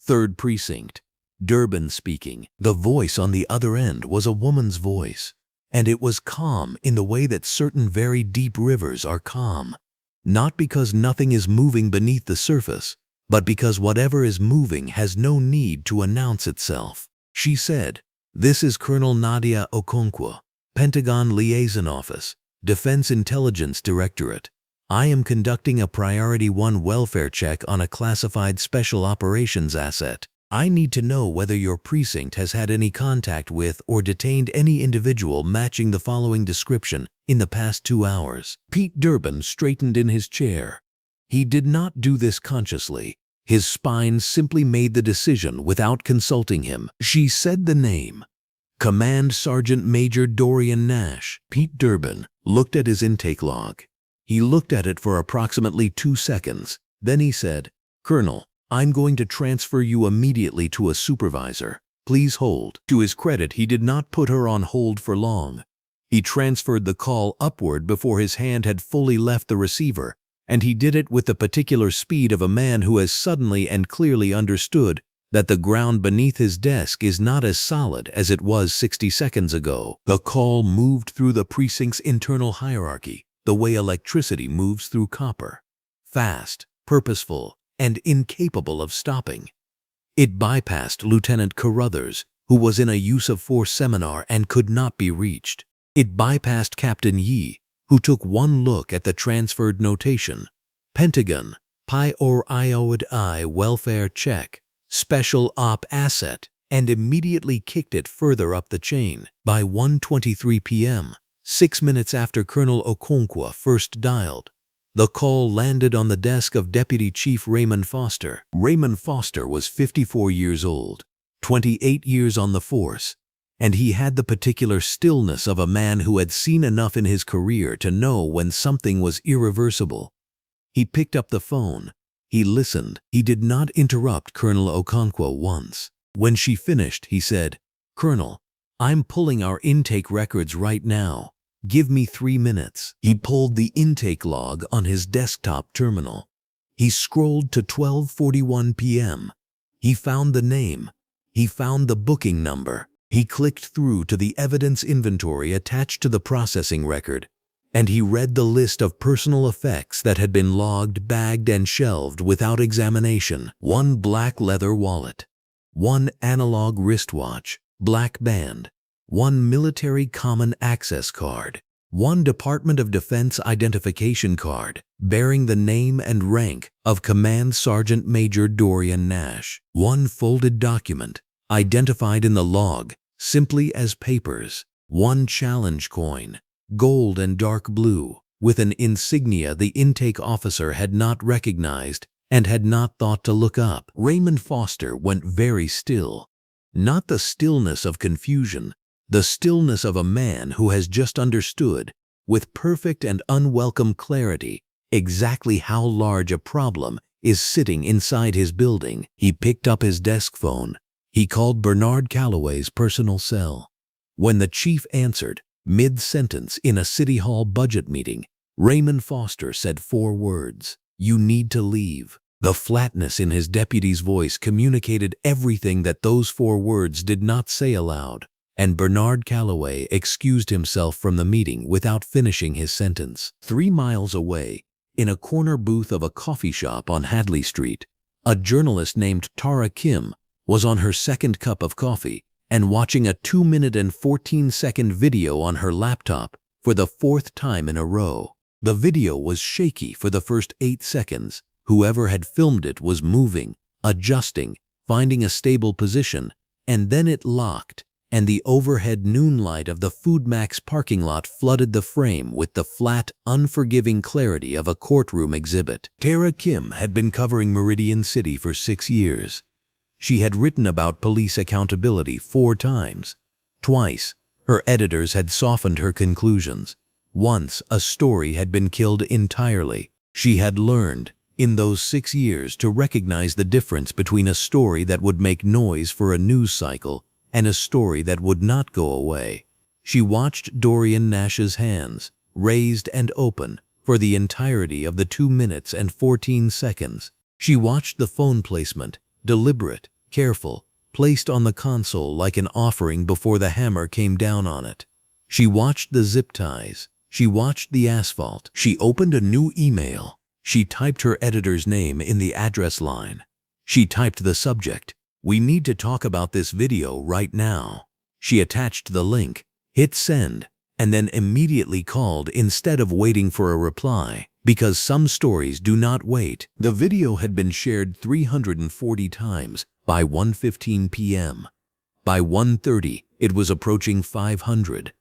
3rd Precinct. Durbin speaking. The voice on the other end was a woman's voice, and it was calm in the way that certain very deep rivers are calm. Not because nothing is moving beneath the surface, but because whatever is moving has no need to announce itself. She said, "This is Colonel Nadia Okonkwo, Pentagon Liaison Office, Defense Intelligence Directorate. I am conducting a Priority 1 welfare check on a classified special operations asset. I need to know whether your precinct has had any contact with or detained any individual matching the following description in the past 2 hours." Pete Durbin straightened in his chair. He did not do this consciously. His spine simply made the decision without consulting him. She said the name. Command Sergeant Major Dorian Nash. Pete Durbin looked at his intake log. He looked at it for approximately 2 seconds. Then he said, "Colonel, I'm going to transfer you immediately to a supervisor. Please hold." To his credit, he did not put her on hold for long. He transferred the call upward before his hand had fully left the receiver, and he did it with the particular speed of a man who has suddenly and clearly understood that the ground beneath his desk is not as solid as it was 60 seconds ago. The call moved through the precinct's internal hierarchy, the way electricity moves through copper. Fast, purposeful, and incapable of stopping. It bypassed Lieutenant Carruthers, who was in a use-of-force seminar and could not be reached. It bypassed Captain Yi, who took one look at the transferred notation. Pentagon, Pi or Iod I welfare check, special op asset, and immediately kicked it further up the chain. By 1:23 p.m., 6 minutes after Colonel Okonkwo first dialed, the call landed on the desk of Deputy Chief Raymond Foster. Raymond Foster was 54 years old, 28 years on the force, and he had the particular stillness of a man who had seen enough in his career to know when something was irreversible. He picked up the phone. He listened. He did not interrupt Colonel Okonkwo once. When she finished, he said, "Colonel, I'm pulling our intake records right now. Give me 3 minutes." He pulled the intake log on his desktop terminal. He scrolled to 12:41 p.m. He found the name. He found the booking number. He clicked through to the evidence inventory attached to the processing record. and he read the list of personal effects that had been logged, bagged, and shelved without examination. 1 black leather wallet, 1 analog wristwatch, black band, 1 military common access card, 1 Department of Defense identification card bearing the name and rank of Command Sergeant Major Dorian Nash, 1 folded document identified in the log simply as papers, 1 challenge coin, gold and dark blue, with an insignia the intake officer had not recognized and had not thought to look up. Raymond Foster went very still. Not the stillness of confusion, the stillness of a man who has just understood, with perfect and unwelcome clarity, exactly how large a problem is sitting inside his building. He picked up his desk phone. He called Bernard Calloway's personal cell. When the chief answered, mid-sentence in a City Hall budget meeting, Raymond Foster said 4 words: "You need to leave." The flatness in his deputy's voice communicated everything that those 4 words did not say aloud, and Bernard Calloway excused himself from the meeting without finishing his sentence. 3 miles away, in a corner booth of a coffee shop on Hadley Street, a journalist named Tara Kim was on her 2nd cup of coffee and watching a 2-minute and 14-second video on her laptop for the 4th time in a row. The video was shaky for the first 8 seconds. Whoever had filmed it was moving, adjusting, finding a stable position, and then it locked, and the overhead noon light of the Foodmax parking lot flooded the frame with the flat, unforgiving clarity of a courtroom exhibit. Tara Kim had been covering Meridian City for 6 years. She had written about police accountability 4 times. Twice, her editors had softened her conclusions. Once, a story had been killed entirely. She had learned, in those 6 years, to recognize the difference between a story that would make noise for a news cycle and a story that would not go away. She watched Dorian Nash's hands, raised and open, for the entirety of the 2 minutes and 14 seconds. She watched the phone placement, deliberate, careful, placed on the console like an offering before the hammer came down on it. She watched the zip ties. She watched the asphalt. She opened a new email. She typed her editor's name in the address line. She typed the subject: "We need to talk about this video right now." She attached the link, hit send, and then immediately called instead of waiting for a reply, because some stories do not wait. The video had been shared 340 times by 1:15 p.m. By 1:30, it was approaching 500.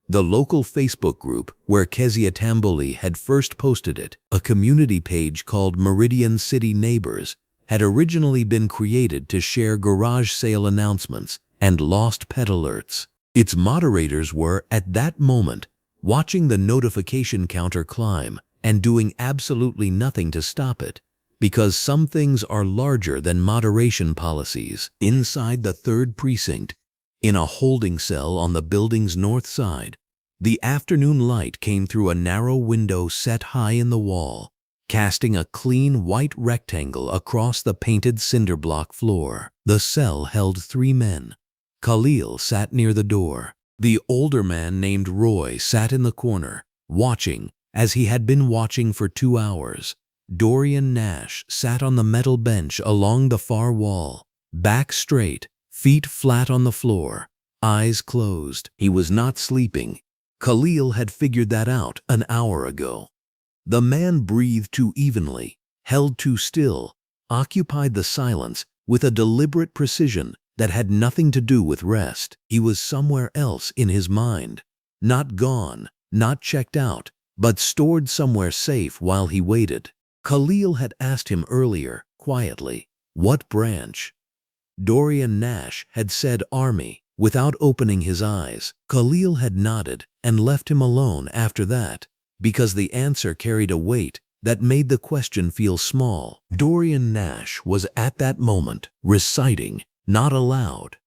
The local Facebook group where Kezia Tamboli had first posted it, a community page called Meridian City Neighbors, had originally been created to share garage sale announcements and lost pet alerts. Its moderators were, at that moment, watching the notification counter climb and doing absolutely nothing to stop it, because some things are larger than moderation policies. Inside the 3rd precinct, in a holding cell on the building's north side, the afternoon light came through a narrow window set high in the wall, casting a clean white rectangle across the painted cinder block floor. The cell held 3 men. Khalil sat near the door. The older man named Roy sat in the corner, watching, as he had been watching for 2 hours. Dorian Nash sat on the metal bench along the far wall, back straight, feet flat on the floor, eyes closed. He was not sleeping. Khalil had figured that out an hour ago. The man breathed too evenly, held too still, occupied the silence with a deliberate precision that had nothing to do with rest. He was somewhere else in his mind. Not gone, not checked out, but stored somewhere safe while he waited. Khalil had asked him earlier, quietly, what branch? Dorian Nash had said Army, without opening his eyes. Khalil had nodded and left him alone after that, because the answer carried a weight that made the question feel small. Dorian Nash was at that moment reciting, not aloud.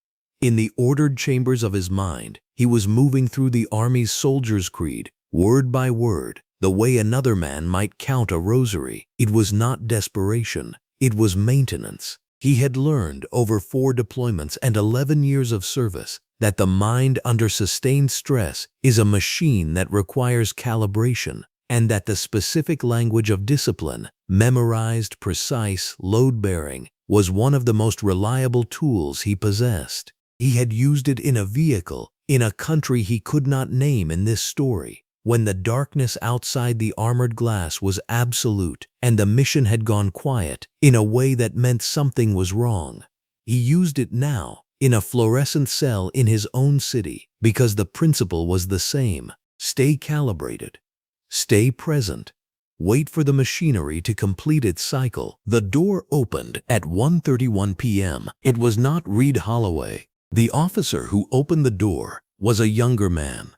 In the ordered chambers of his mind, he was moving through the Army's soldier's creed, word by word, the way another man might count a rosary. It was not desperation, it was maintenance. He had learned over 4 deployments and 11 years of service that the mind under sustained stress is a machine that requires calibration, and that the specific language of discipline, memorized, precise, load-bearing, was one of the most reliable tools he possessed. He had used it in a vehicle, in a country he could not name in this story, when the darkness outside the armored glass was absolute and the mission had gone quiet in a way that meant something was wrong. He used it now, in a fluorescent cell in his own city, because the principle was the same. Stay calibrated. Stay present. Wait for the machinery to complete its cycle. The door opened at 1:31 p.m. It was not Reid Holloway. The officer who opened the door was a younger man,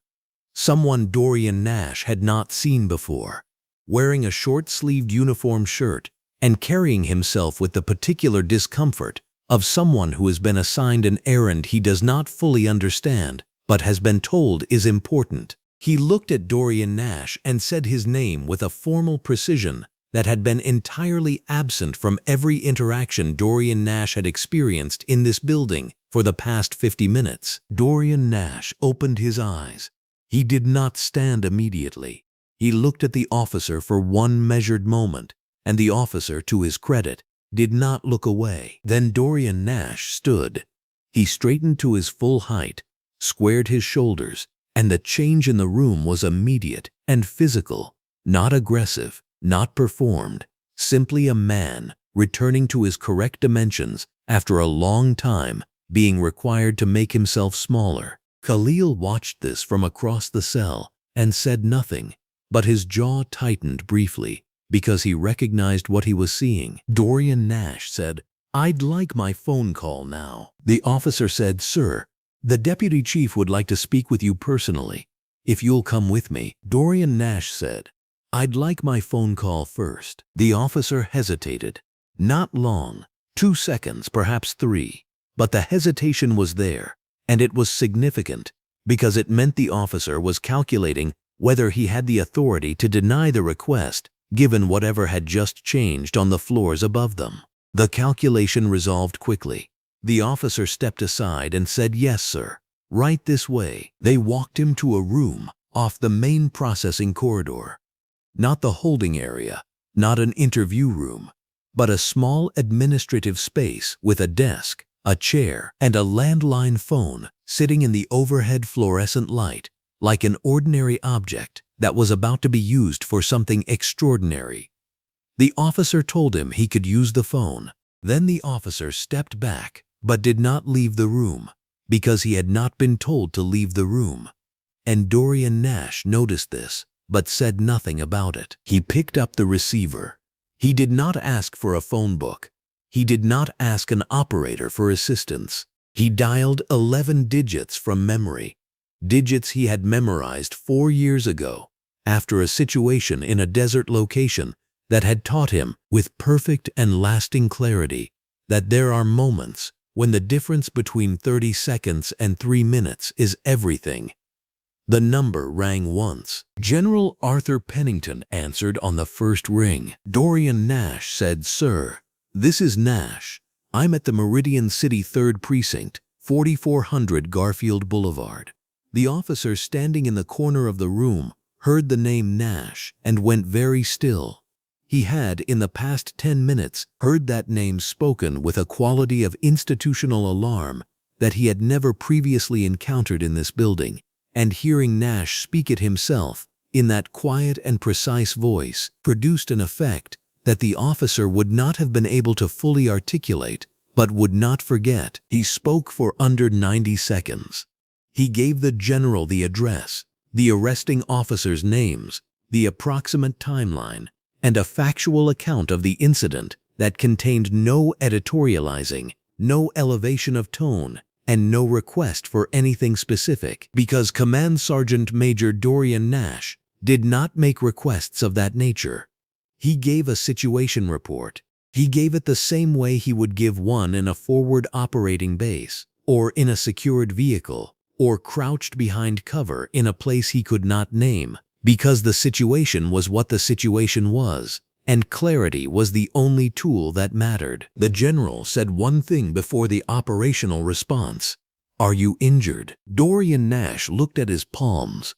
someone Dorian Nash had not seen before, wearing a short-sleeved uniform shirt and carrying himself with the particular discomfort of someone who has been assigned an errand he does not fully understand but has been told is important. He looked at Dorian Nash and said his name with a formal precision that had been entirely absent from every interaction Dorian Nash had experienced in this building for the past 50 minutes. Dorian Nash opened his eyes. He did not stand immediately. He looked at the officer for one measured moment, and the officer, to his credit, did not look away. Then Dorian Nash stood. He straightened to his full height, squared his shoulders, and the change in the room was immediate and physical, not aggressive, not performed, simply a man returning to his correct dimensions after a long time being required to make himself smaller. Khalil watched this from across the cell and said nothing, but his jaw tightened briefly because he recognized what he was seeing. Dorian Nash said, "I'd like my phone call now." The officer said, "Sir, the deputy chief would like to speak with you personally. If you'll come with me." Dorian Nash said, "I'd like my phone call first." The officer hesitated. Not long, 2 seconds, perhaps 3, but the hesitation was there, and it was significant because it meant the officer was calculating whether he had the authority to deny the request given whatever had just changed on the floors above them. The calculation resolved quickly. The officer stepped aside and said, "Yes, sir. Right this way." They walked him to a room off the main processing corridor. Not the holding area, not an interview room, but a small administrative space with a desk, a chair, and a landline phone sitting in the overhead fluorescent light, like an ordinary object that was about to be used for something extraordinary. The officer told him he could use the phone. Then the officer stepped back, but did not leave the room, because he had not been told to leave the room. And Dorian Nash noticed this, but said nothing about it. He picked up the receiver. He did not ask for a phone book. He did not ask an operator for assistance. He dialed 11 digits from memory, digits he had memorized 4 years ago, after a situation in a desert location that had taught him with perfect and lasting clarity that there are moments when the difference between 30 seconds and 3 minutes is everything. The number rang once. General Arthur Pennington answered on the first ring. Dorian Nash said, "Sir, this is Nash. I'm at the Meridian City 3rd Precinct, 4400 Garfield Boulevard." The officer standing in the corner of the room heard the name Nash and went very still. He had, in the past 10 minutes, heard that name spoken with a quality of institutional alarm that he had never previously encountered in this building, and hearing Nash speak it himself, in that quiet and precise voice, produced an effect that the officer would not have been able to fully articulate, but would not forget. He spoke for under 90 seconds. He gave the general the address, the arresting officers' names, the approximate timeline, and a factual account of the incident that contained no editorializing, no elevation of tone, and no request for anything specific, because Command Sergeant Major Dorian Nash did not make requests of that nature. He gave a situation report. He gave it the same way he would give one in a forward operating base, or in a secured vehicle, or crouched behind cover in a place he could not name, because the situation was what the situation was, and clarity was the only tool that mattered. The general said one thing before the operational response. "Are you injured?" Dorian Nash looked at his palms.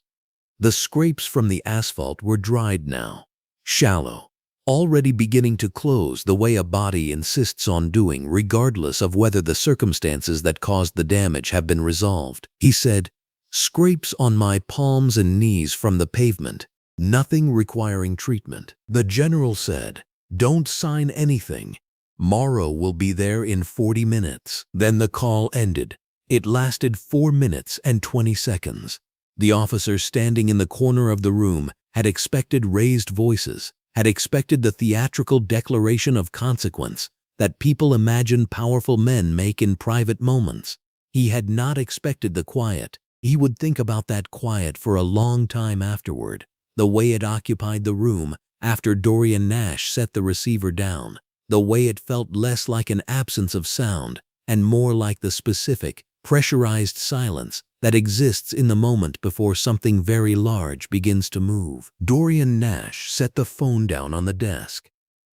The scrapes from the asphalt were dried now, shallow, already beginning to close the way a body insists on doing regardless of whether the circumstances that caused the damage have been resolved. He said, "Scrapes on my palms and knees from the pavement, nothing requiring treatment." The general said, "Don't sign anything. Morrow will be there in 40 minutes. Then the call ended. It lasted 4 minutes and 20 seconds. The officer standing in the corner of the room had expected raised voices, had expected the theatrical declaration of consequence that people imagine powerful men make in private moments. He had not expected the quiet. He would think about that quiet for a long time afterward, the way it occupied the room after Dorian Nash set the receiver down, the way it felt less like an absence of sound and more like the specific, pressurized silence that exists in the moment before something very large begins to move. Dorian Nash set the phone down on the desk.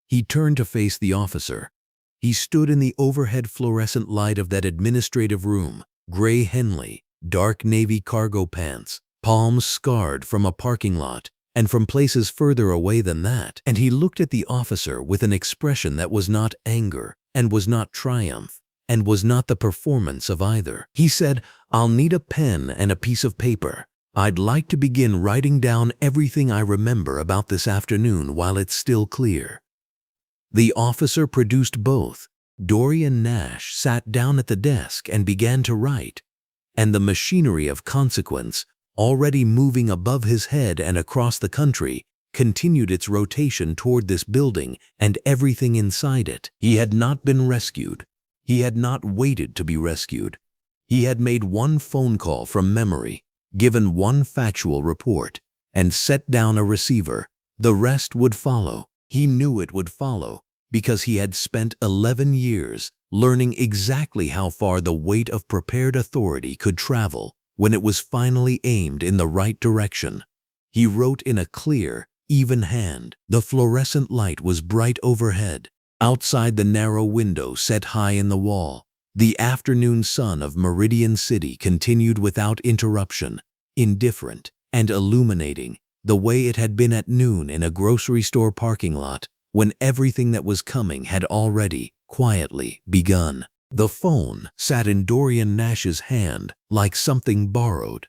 He turned to face the officer. He stood in the overhead fluorescent light of that administrative room, gray Henley, dark navy cargo pants, palms scarred from a parking lot and from places further away than that, and he looked at the officer with an expression that was not anger and was not triumph and was not the performance of either. He said, "I'll need a pen and a piece of paper. I'd like to begin writing down everything I remember about this afternoon while it's still clear." The officer produced both. Dorian Nash sat down at the desk and began to write, and the machinery of consequence, already moving above his head and across the country, continued its rotation toward this building and everything inside it. He had not been rescued. He had not waited to be rescued. He had made one phone call from memory, given one factual report, and set down a receiver. The rest would follow. He knew it would follow because he had spent 11 years learning exactly how far the weight of prepared authority could travel when it was finally aimed in the right direction. He wrote in a clear, even hand. The fluorescent light was bright overhead. Outside the narrow window set high in the wall, the afternoon sun of Meridian City continued without interruption, indifferent and illuminating, the way it had been at noon in a grocery store parking lot when everything that was coming had already, quietly, begun. The phone sat in Dorian Nash's hand like something borrowed.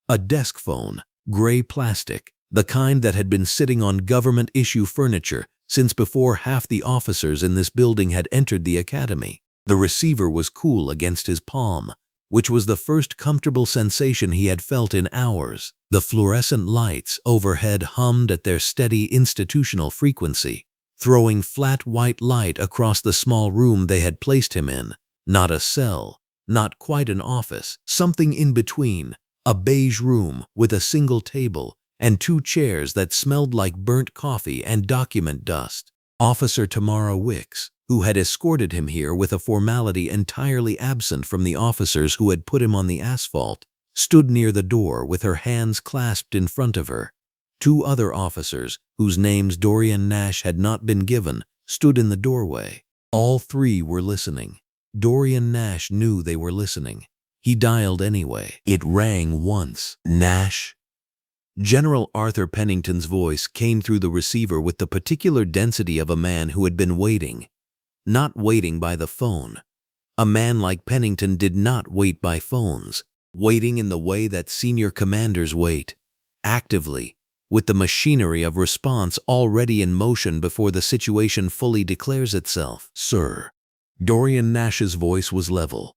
A desk phone, gray plastic, the kind that had been sitting on government-issue furniture since before half the officers in this building had entered the academy. The receiver was cool against his palm, which was the first comfortable sensation he had felt in hours. The fluorescent lights overhead hummed at their steady institutional frequency, throwing flat white light across the small room they had placed him in. Not a cell, not quite an office, something in between, a beige room with a single table and 2 chairs that smelled like burnt coffee and document dust. Officer Tamara Wicks, who had escorted him here with a formality entirely absent from the officers who had put him on the asphalt, stood near the door with her hands clasped in front of her. 2 other officers, whose names Dorian Nash had not been given, stood in the doorway. All 3 were listening. Dorian Nash knew they were listening. He dialed anyway. It rang once. "Nash?" General Arthur Pennington's voice came through the receiver with the particular density of a man who had been waiting. Not waiting by the phone. A man like Pennington did not wait by phones, waiting in the way that senior commanders wait, actively, with the machinery of response already in motion before the situation fully declares itself. "Sir." Dorian Nash's voice was level.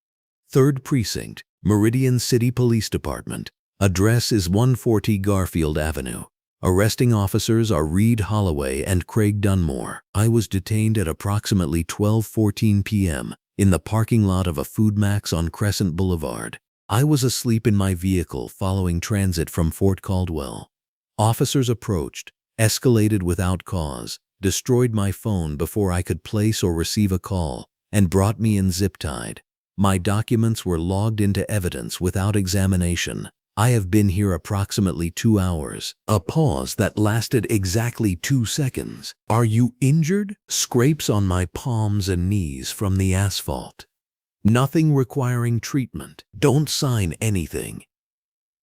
"3rd Precinct, Meridian City Police Department. Address is 140 Garfield Avenue. Arresting officers are Reid, Holloway, and Craig Dunmore. I was detained at approximately 12:14 p.m. in the parking lot of a Foodmax on Crescent Boulevard. I was asleep in my vehicle following transit from Fort Caldwell. Officers approached, escalated without cause, destroyed my phone before I could place or receive a call, and brought me in zip-tied. My documents were logged into evidence without examination. I have been here approximately 2 hours." A pause that lasted exactly 2 seconds. "Are you injured?" "Scrapes on my palms and knees from the asphalt." Nothing requiring treatment. Don't sign anything.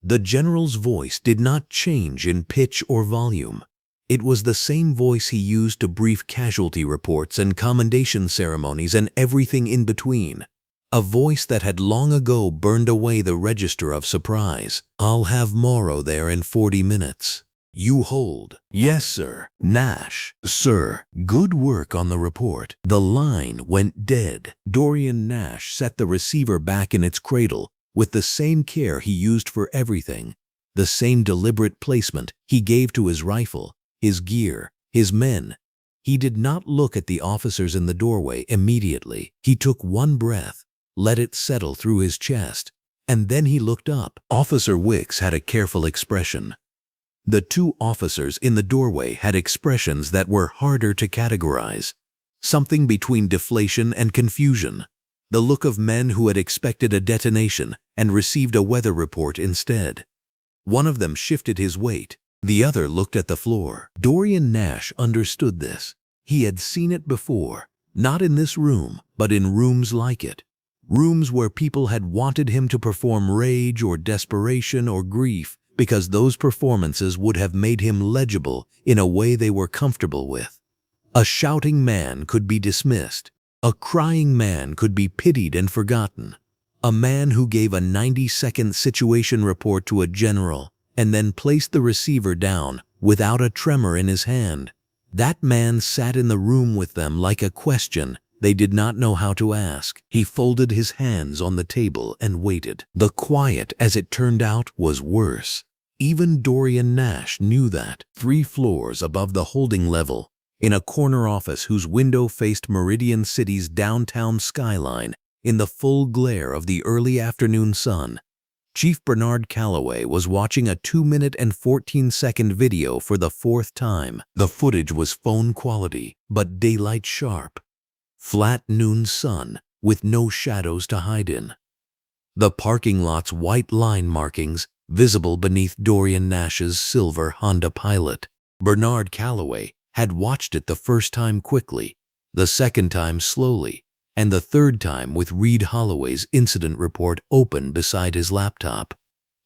The general's voice did not change in pitch or volume. It was the same voice he used to brief casualty reports and commendation ceremonies and everything in between. A voice that had long ago burned away the register of surprise. "I'll have Morrow there in 40 minutes. You hold." "Yes, sir." "Nash." "Sir." "Good work on the report." The line went dead. Dorian Nash set the receiver back in its cradle with the same care he used for everything, the same deliberate placement he gave to his rifle, his gear, his men. He did not look at the officers in the doorway immediately. He took one breath, let it settle through his chest, and then he looked up. Officer Wicks had a careful expression. The two officers in the doorway had expressions that were harder to categorize, something between deflation and confusion, the look of men who had expected a detonation and received a weather report instead. One of them shifted his weight. The other looked at the floor. Dorian Nash understood this. He had seen it before, not in this room, but in rooms like it. Rooms where people had wanted him to perform rage or desperation or grief because those performances would have made him legible in a way they were comfortable with. A shouting man could be dismissed. A crying man could be pitied and forgotten. A man who gave a 90-second situation report to a general and then placed the receiver down without a tremor in his hand. That man sat in the room with them like a question they did not know how to ask. He folded his hands on the table and waited. The quiet, as it turned out, was worse. Even Dorian Nash knew that. 3 floors above the holding level, in a corner office whose window faced Meridian City's downtown skyline in the full glare of the early afternoon sun, Chief Bernard Calloway was watching a 2-minute and 14-second video for the 4th time. The footage was phone quality, but daylight sharp. Flat noon sun with no shadows to hide in. The parking lot's white line markings visible beneath Dorian Nash's silver Honda Pilot. Bernard Calloway had watched it the first time quickly, the second time slowly, and the third time with Reid Holloway's incident report open beside his laptop.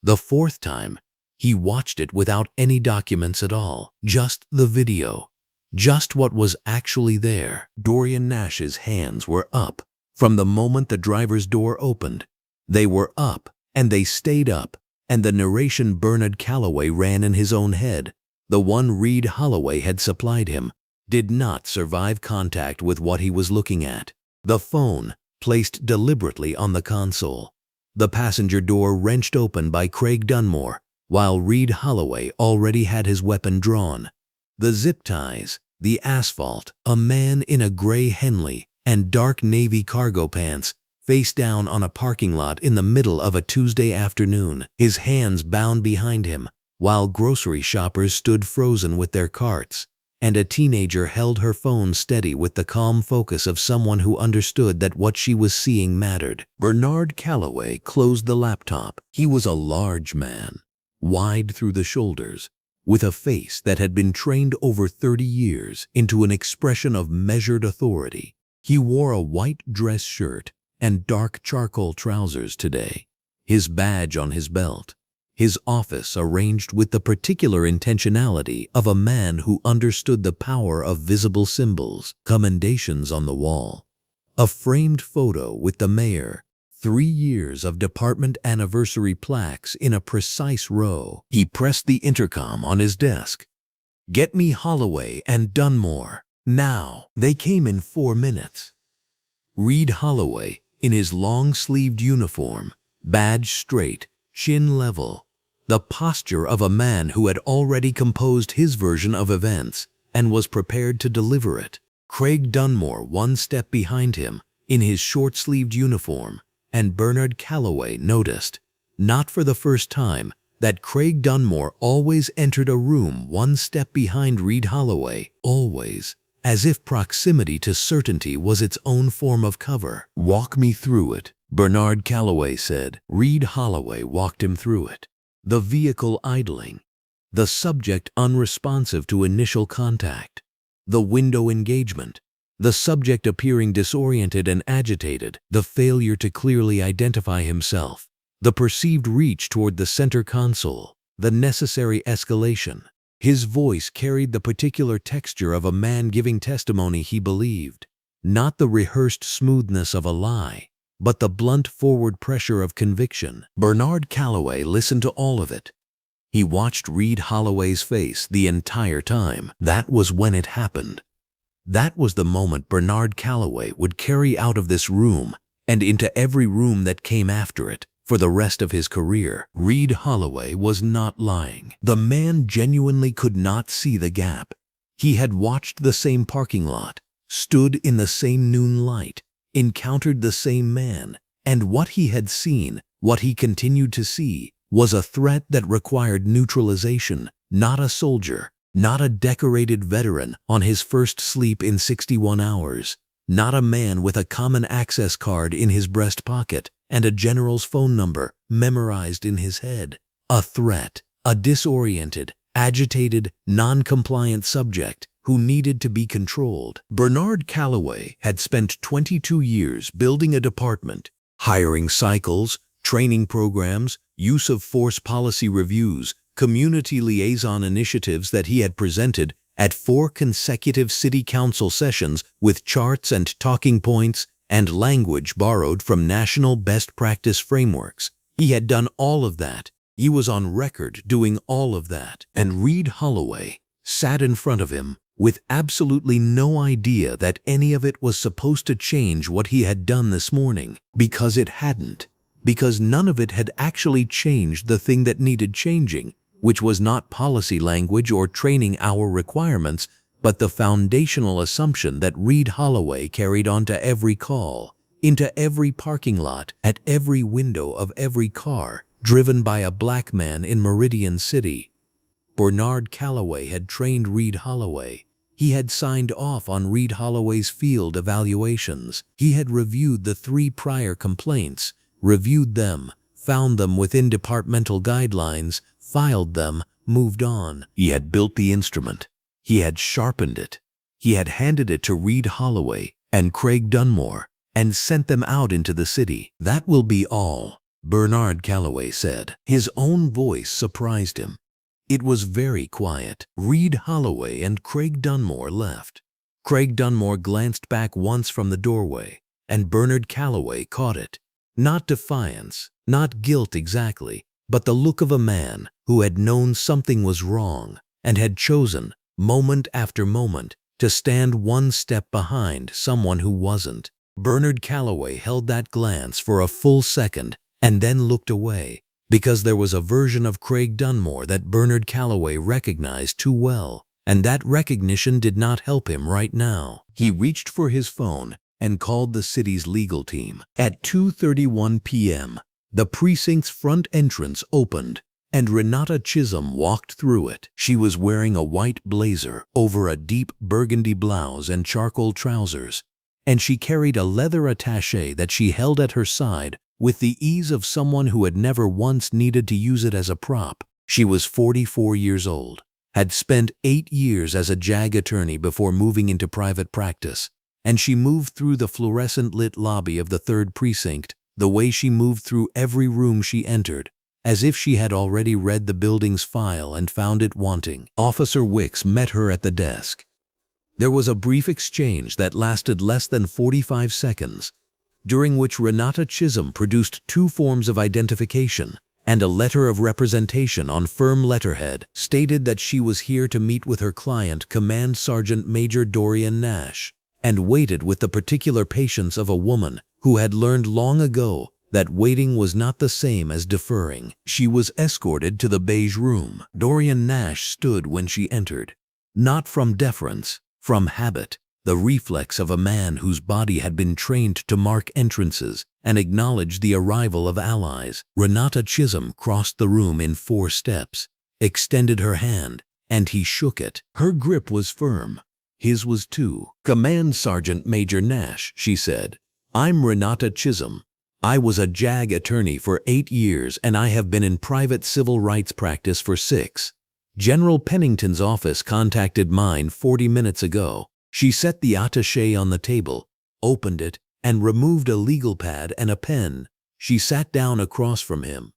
The 4th time, he watched it without any documents at all, just the video, just what was actually there. Dorian Nash's hands were up. From the moment the driver's door opened, they were up, and they stayed up, and the narration Bernard Calloway ran in his own head, the one Reid Holloway had supplied him, did not survive contact with what he was looking at. The phone, placed deliberately on the console. The passenger door wrenched open by Craig Dunmore, while Reid Holloway already had his weapon drawn. The zip ties, the asphalt, a man in a gray Henley and dark navy cargo pants, face down on a parking lot in the middle of a Tuesday afternoon, his hands bound behind him, while grocery shoppers stood frozen with their carts, and a teenager held her phone steady with the calm focus of someone who understood that what she was seeing mattered. Bernard Calloway closed the laptop. He was a large man, wide through the shoulders, with a face that had been trained over 30 years into an expression of measured authority. He wore a white dress shirt and dark charcoal trousers today, his badge on his belt, his office arranged with the particular intentionality of a man who understood the power of visible symbols, commendations on the wall, a framed photo with the mayor, 3 years of department anniversary plaques in a precise row. He pressed the intercom on his desk. "Get me Holloway and Dunmore, now." They came in 4 minutes. Reid Holloway, in his long-sleeved uniform, badge straight, chin level, the posture of a man who had already composed his version of events and was prepared to deliver it. Craig Dunmore 1 step behind him, in his short-sleeved uniform, and Bernard Calloway noticed, not for the first time, that Craig Dunmore always entered a room 1 step behind Reid Holloway, always, as if proximity to certainty was its own form of cover. "Walk me through it," Bernard Calloway said. Reid Holloway walked him through it. The vehicle idling, the subject unresponsive to initial contact, the window engagement, the subject appearing disoriented and agitated, the failure to clearly identify himself, the perceived reach toward the center console, the necessary escalation. His voice carried the particular texture of a man giving testimony he believed, not the rehearsed smoothness of a lie, but the blunt forward pressure of conviction. Bernard Calloway listened to all of it. He watched Reid Holloway's face the entire time. That was when it happened. That was the moment Bernard Calloway would carry out of this room and into every room that came after it for the rest of his career. Reid Holloway was not lying. The man genuinely could not see the gap. He had watched the same parking lot, stood in the same noon light, encountered the same man, and what he had seen, what he continued to see, was a threat that required neutralization, not a soldier, not a decorated veteran on his first sleep in 61 hours, not a man with a common access card in his breast pocket and a general's phone number memorized in his head. A threat, a disoriented, agitated, non-compliant subject who needed to be controlled. Bernard Calloway had spent 22 years building a department, hiring cycles, training programs, use of force policy reviews, community liaison initiatives that he had presented at 4 consecutive city council sessions with charts and talking points and language borrowed from national best practice frameworks. He had done all of that. He was on record doing all of that. And Reid Holloway sat in front of him with absolutely no idea that any of it was supposed to change what he had done this morning, because it hadn't. Because none of it had actually changed the thing that needed changing, which was not policy language or training hour requirements, but the foundational assumption that Reid Holloway carried onto every call, into every parking lot, at every window of every car driven by a black man in Meridian City. Bernard Calloway had trained Reid Holloway. He had signed off on Reid Holloway's field evaluations. He had reviewed the 3 prior complaints, reviewed them, found them within departmental guidelines, filed them, moved on. He had built the instrument. He had sharpened it. He had handed it to Reid Holloway and Craig Dunmore and sent them out into the city. "That will be all," Bernard Calloway said. His own voice surprised him. It was very quiet. Reid Holloway and Craig Dunmore left. Craig Dunmore glanced back once from the doorway, and Bernard Calloway caught it. Not defiance, not guilt exactly, but the look of a man who had known something was wrong and had chosen, moment after moment, to stand one step behind someone who wasn't. Bernard Calloway held that glance for a full second and then looked away, because there was a version of Craig Dunmore that Bernard Calloway recognized too well, and that recognition did not help him right now. He reached for his phone and called the city's legal team. At 2:31 p.m., the precinct's front entrance opened, and Renata Chisholm walked through it. She was wearing a white blazer over a deep burgundy blouse and charcoal trousers, and she carried a leather attaché that she held at her side with the ease of someone who had never once needed to use it as a prop. She was 44 years old, had spent 8 years as a JAG attorney before moving into private practice, and she moved through the fluorescent-lit lobby of the 3rd Precinct the way she moved through every room she entered, as if she had already read the building's file and found it wanting. Officer Wicks met her at the desk. There was a brief exchange that lasted less than 45 seconds, during which Renata Chisholm produced 2 forms of identification and a letter of representation on firm letterhead, stated that she was here to meet with her client, Command Sergeant Major Dorian Nash, and waited with the particular patience of a woman who had learned long ago that waiting was not the same as deferring. She was escorted to the beige room. Dorian Nash stood when she entered, not from deference, from habit, the reflex of a man whose body had been trained to mark entrances and acknowledge the arrival of allies. Renata Chisholm crossed the room in 4 steps, extended her hand, and he shook it. Her grip was firm. His was too. "Command Sergeant Major Nash," she said. "I'm Renata Chisholm. I was a JAG attorney for 8 years, and I have been in private civil rights practice for 6. General Pennington's office contacted mine 40 minutes ago. She set the attaché on the table, opened it, and removed a legal pad and a pen. She sat down across from him.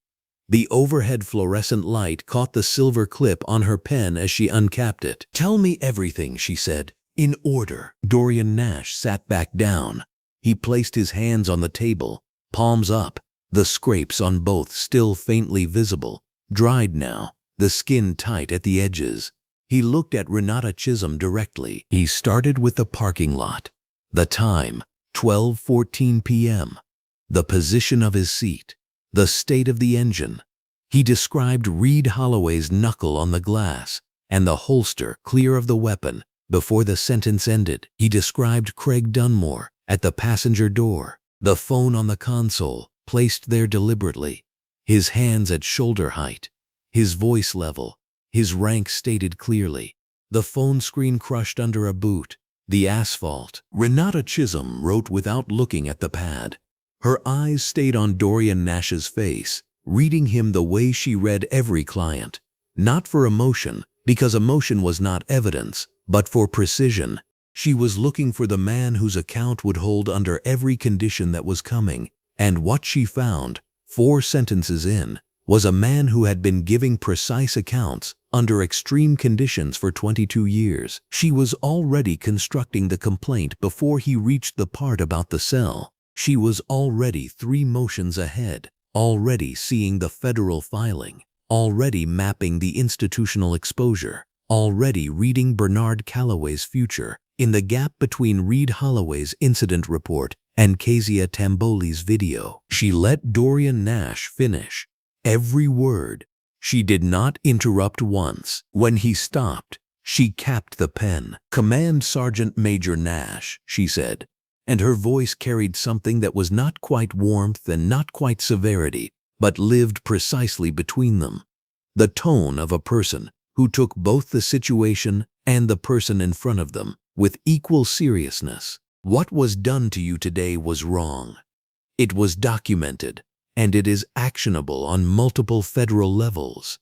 The overhead fluorescent light caught the silver clip on her pen as she uncapped it. "Tell me everything," she said. "In order." Dorian Nash sat back down. He placed his hands on the table, palms up, the scrapes on both still faintly visible, dried now, the skin tight at the edges. He looked at Renata Chisholm directly. He started with the parking lot. The time, 12:14 p.m. The position of his seat, the state of the engine. He described Reid Holloway's knuckle on the glass and the holster clear of the weapon. Before the sentence ended, he described Craig Dunmore at the passenger door, the phone on the console, placed there deliberately, his hands at shoulder height, his voice level, his rank stated clearly, the phone screen crushed under a boot, the asphalt. Renata Chisholm wrote without looking at the pad. Her eyes stayed on Dorian Nash's face, reading him the way she read every client. Not for emotion, because emotion was not evidence, but for precision. She was looking for the man whose account would hold under every condition that was coming. And what she found, 4 sentences in, was a man who had been giving precise accounts under extreme conditions for 22 years. She was already constructing the complaint before he reached the part about the cell. She was already 3 motions ahead, already seeing the federal filing, already mapping the institutional exposure, already reading Bernard Calloway's future in the gap between Reid Holloway's incident report and Kezia Tamboli's video. She let Dorian Nash finish. Every word. She did not interrupt once. When he stopped, she capped the pen. "Command Sergeant Major Nash," she said, and her voice carried something that was not quite warmth and not quite severity, but lived precisely between them. The tone of a person who took both the situation and the person in front of them with equal seriousness. "What was done to you today was wrong. It was documented, and it is actionable on multiple federal levels.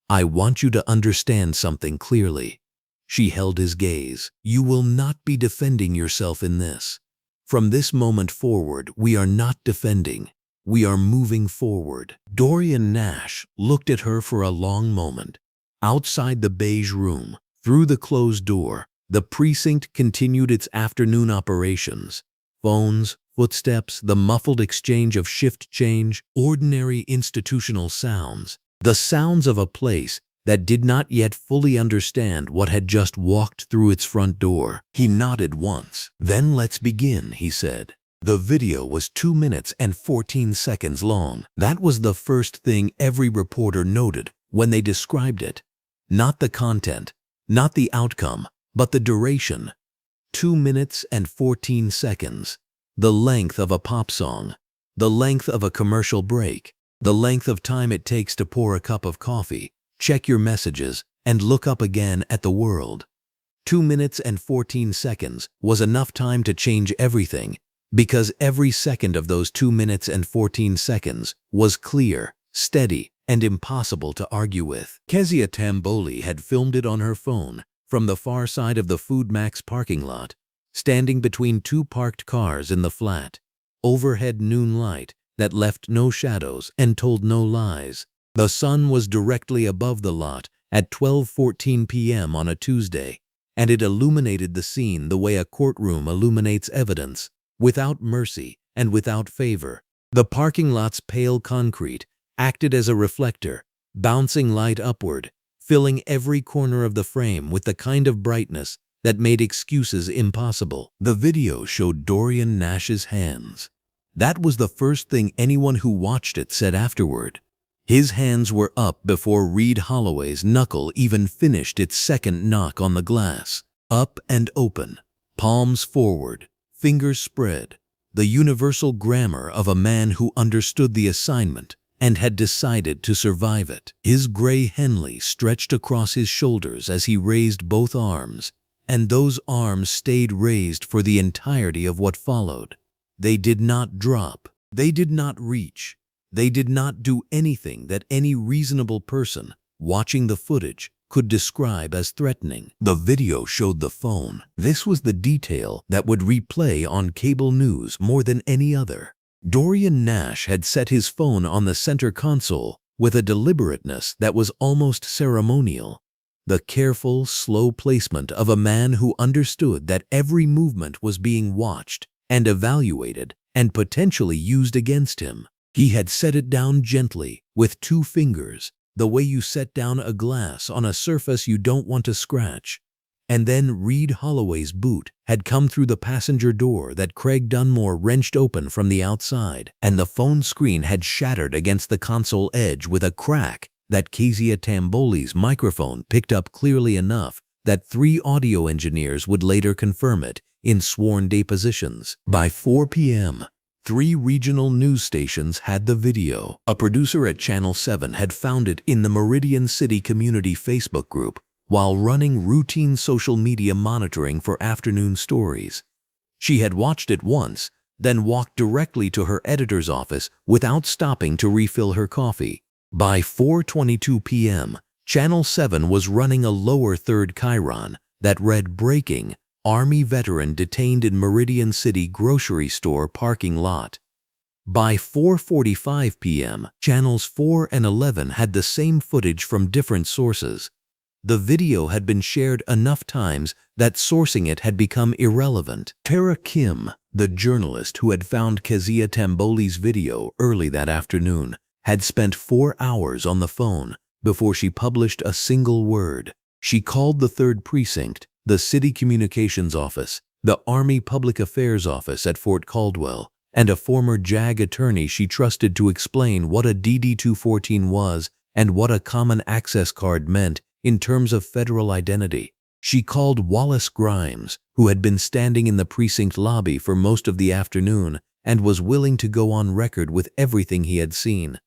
I want you to understand something clearly." She held his gaze. "You will not be defending yourself in this. From this moment forward, we are not defending. We are moving forward." Dorian Nash looked at her for a long moment. Outside the beige room, through the closed door, the precinct continued its afternoon operations. Phones, footsteps, the muffled exchange of shift change, ordinary institutional sounds. The sounds of a place that did not yet fully understand what had just walked through its front door. He nodded once. "Then let's begin," he said. The video was 2 minutes and 14 seconds long. That was the first thing every reporter noted when they described it. Not the content, not the outcome, but the duration. 2 minutes and 14 seconds. The length of a pop song, the length of a commercial break, the length of time it takes to pour a cup of coffee, check your messages, and look up again at the world. 2 minutes and 14 seconds was enough time to change everything, because every second of those 2 minutes and 14 seconds was clear, steady, and impossible to argue with. Kezia Tamboli had filmed it on her phone from the far side of the Food Max parking lot, standing between 2 parked cars in the flat. Overhead noon light that left no shadows and told no lies. The sun was directly above the lot at 12:14 p.m. on a Tuesday, and it illuminated the scene the way a courtroom illuminates evidence, without mercy and without favor. The parking lot's pale concrete acted as a reflector, bouncing light upward, filling every corner of the frame with the kind of brightness that made excuses impossible. The video showed Dorian Nash's hands. That was the first thing anyone who watched it said afterward. His hands were up before Reid Holloway's knuckle even finished its second knock on the glass. Up and open, palms forward, fingers spread, the universal grammar of a man who understood the assignment and had decided to survive it. His gray Henley stretched across his shoulders as he raised both arms, and those arms stayed raised for the entirety of what followed. They did not drop. They did not reach. They did not do anything that any reasonable person watching the footage could describe as threatening. The video showed the phone. This was the detail that would replay on cable news more than any other. Dorian Nash had set his phone on the center console with a deliberateness that was almost ceremonial. The careful, slow placement of a man who understood that every movement was being watched and evaluated and potentially used against him. He had set it down gently, with 2 fingers, the way you set down a glass on a surface you don't want to scratch. And then Reid Holloway's boot had come through the passenger door that Craig Dunmore wrenched open from the outside, and the phone screen had shattered against the console edge with a crack that Kezia Tamboli's microphone picked up clearly enough that 3 audio engineers would later confirm it in sworn depositions. By 4 p.m., 3 regional news stations had the video. A producer at Channel 7 had found it in the Meridian City Community Facebook group while running routine social media monitoring for afternoon stories. She had watched it once, then walked directly to her editor's office without stopping to refill her coffee. By 4:22 p.m., Channel 7 was running a lower third chyron that read breaking, Army veteran detained in Meridian City grocery store parking lot. By 4:45 p.m., Channels 4 and 11 had the same footage from different sources. The video had been shared enough times that sourcing it had become irrelevant. Tara Kim, the journalist who had found Kezia Tamboli's video early that afternoon, had spent 4 hours on the phone before she published a single word. She called the 3rd Precinct, the City Communications Office, the Army Public Affairs Office at Fort Caldwell, and a former JAG attorney she trusted to explain what a DD-214 was and what a common access card meant in terms of federal identity. She called Wallace Grimes, who had been standing in the precinct lobby for most of the afternoon and was willing to go on record with everything he had seen.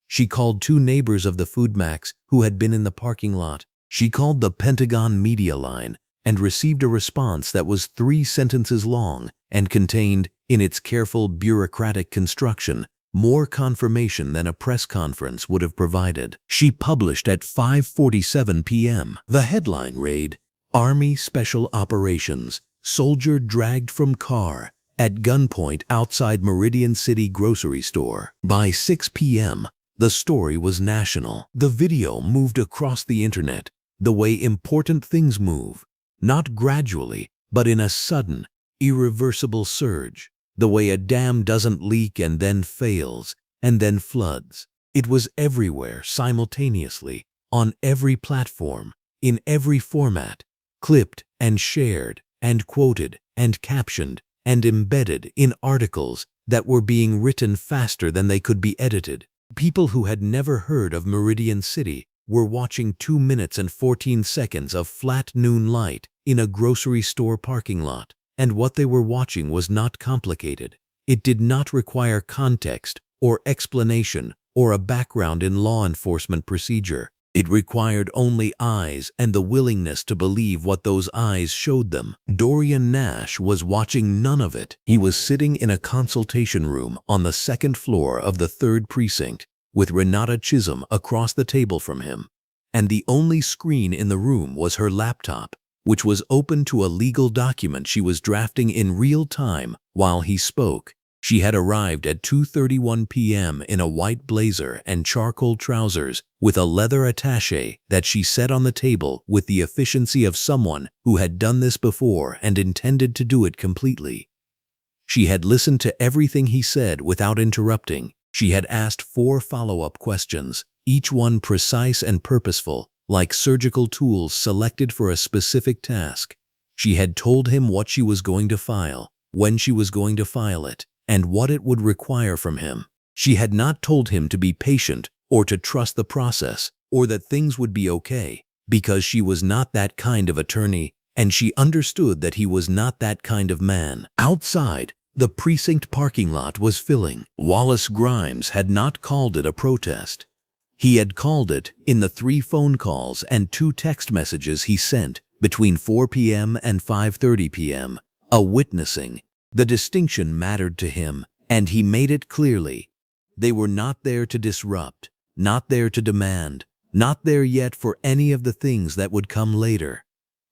She called 2 neighbors of the Foodmax who had been in the parking lot. She called the Pentagon media line and received a response that was 3 sentences long and contained, in its careful bureaucratic construction, more confirmation than a press conference would have provided. She published at 5:47 p.m. The headline read, Army Special Operations, Soldier Dragged from Car at Gunpoint Outside Meridian City Grocery Store. By 6 p.m., the story was national. The video moved across the internet the way important things move, not gradually, but in a sudden, irreversible surge. The way a dam doesn't leak and then fails, and then floods. It was everywhere simultaneously, on every platform, in every format, clipped and shared and quoted and captioned and embedded in articles that were being written faster than they could be edited. People who had never heard of Meridian City were watching 2 minutes and 14 seconds of flat noon light in a grocery store parking lot. And what they were watching was not complicated. It did not require context or explanation or a background in law enforcement procedure. It required only eyes and the willingness to believe what those eyes showed them. Dorian Nash was watching none of it. He was sitting in a consultation room on the 2nd floor of the 3rd Precinct with Renata Chisholm across the table from him. And the only screen in the room was her laptop, which was open to a legal document she was drafting in real time while he spoke. She had arrived at 2:31 p.m. in a white blazer and charcoal trousers with a leather attaché that she set on the table with the efficiency of someone who had done this before and intended to do it completely. She had listened to everything he said without interrupting. She had asked 4 follow-up questions, each one precise and purposeful, like surgical tools selected for a specific task. She had told him what she was going to file, when she was going to file it, and what it would require from him. She had not told him to be patient or to trust the process or that things would be okay, because she was not that kind of attorney, and she understood that he was not that kind of man. Outside, the precinct parking lot was filling. Wallace Grimes had not called it a protest. He had called it, in the 3 phone calls and 2 text messages he sent between 4 p.m. and 5:30 p.m., a witnessing. The distinction mattered to him, and he made it clearly. They were not there to disrupt, not there to demand, Not there yet for any of the things that would come later.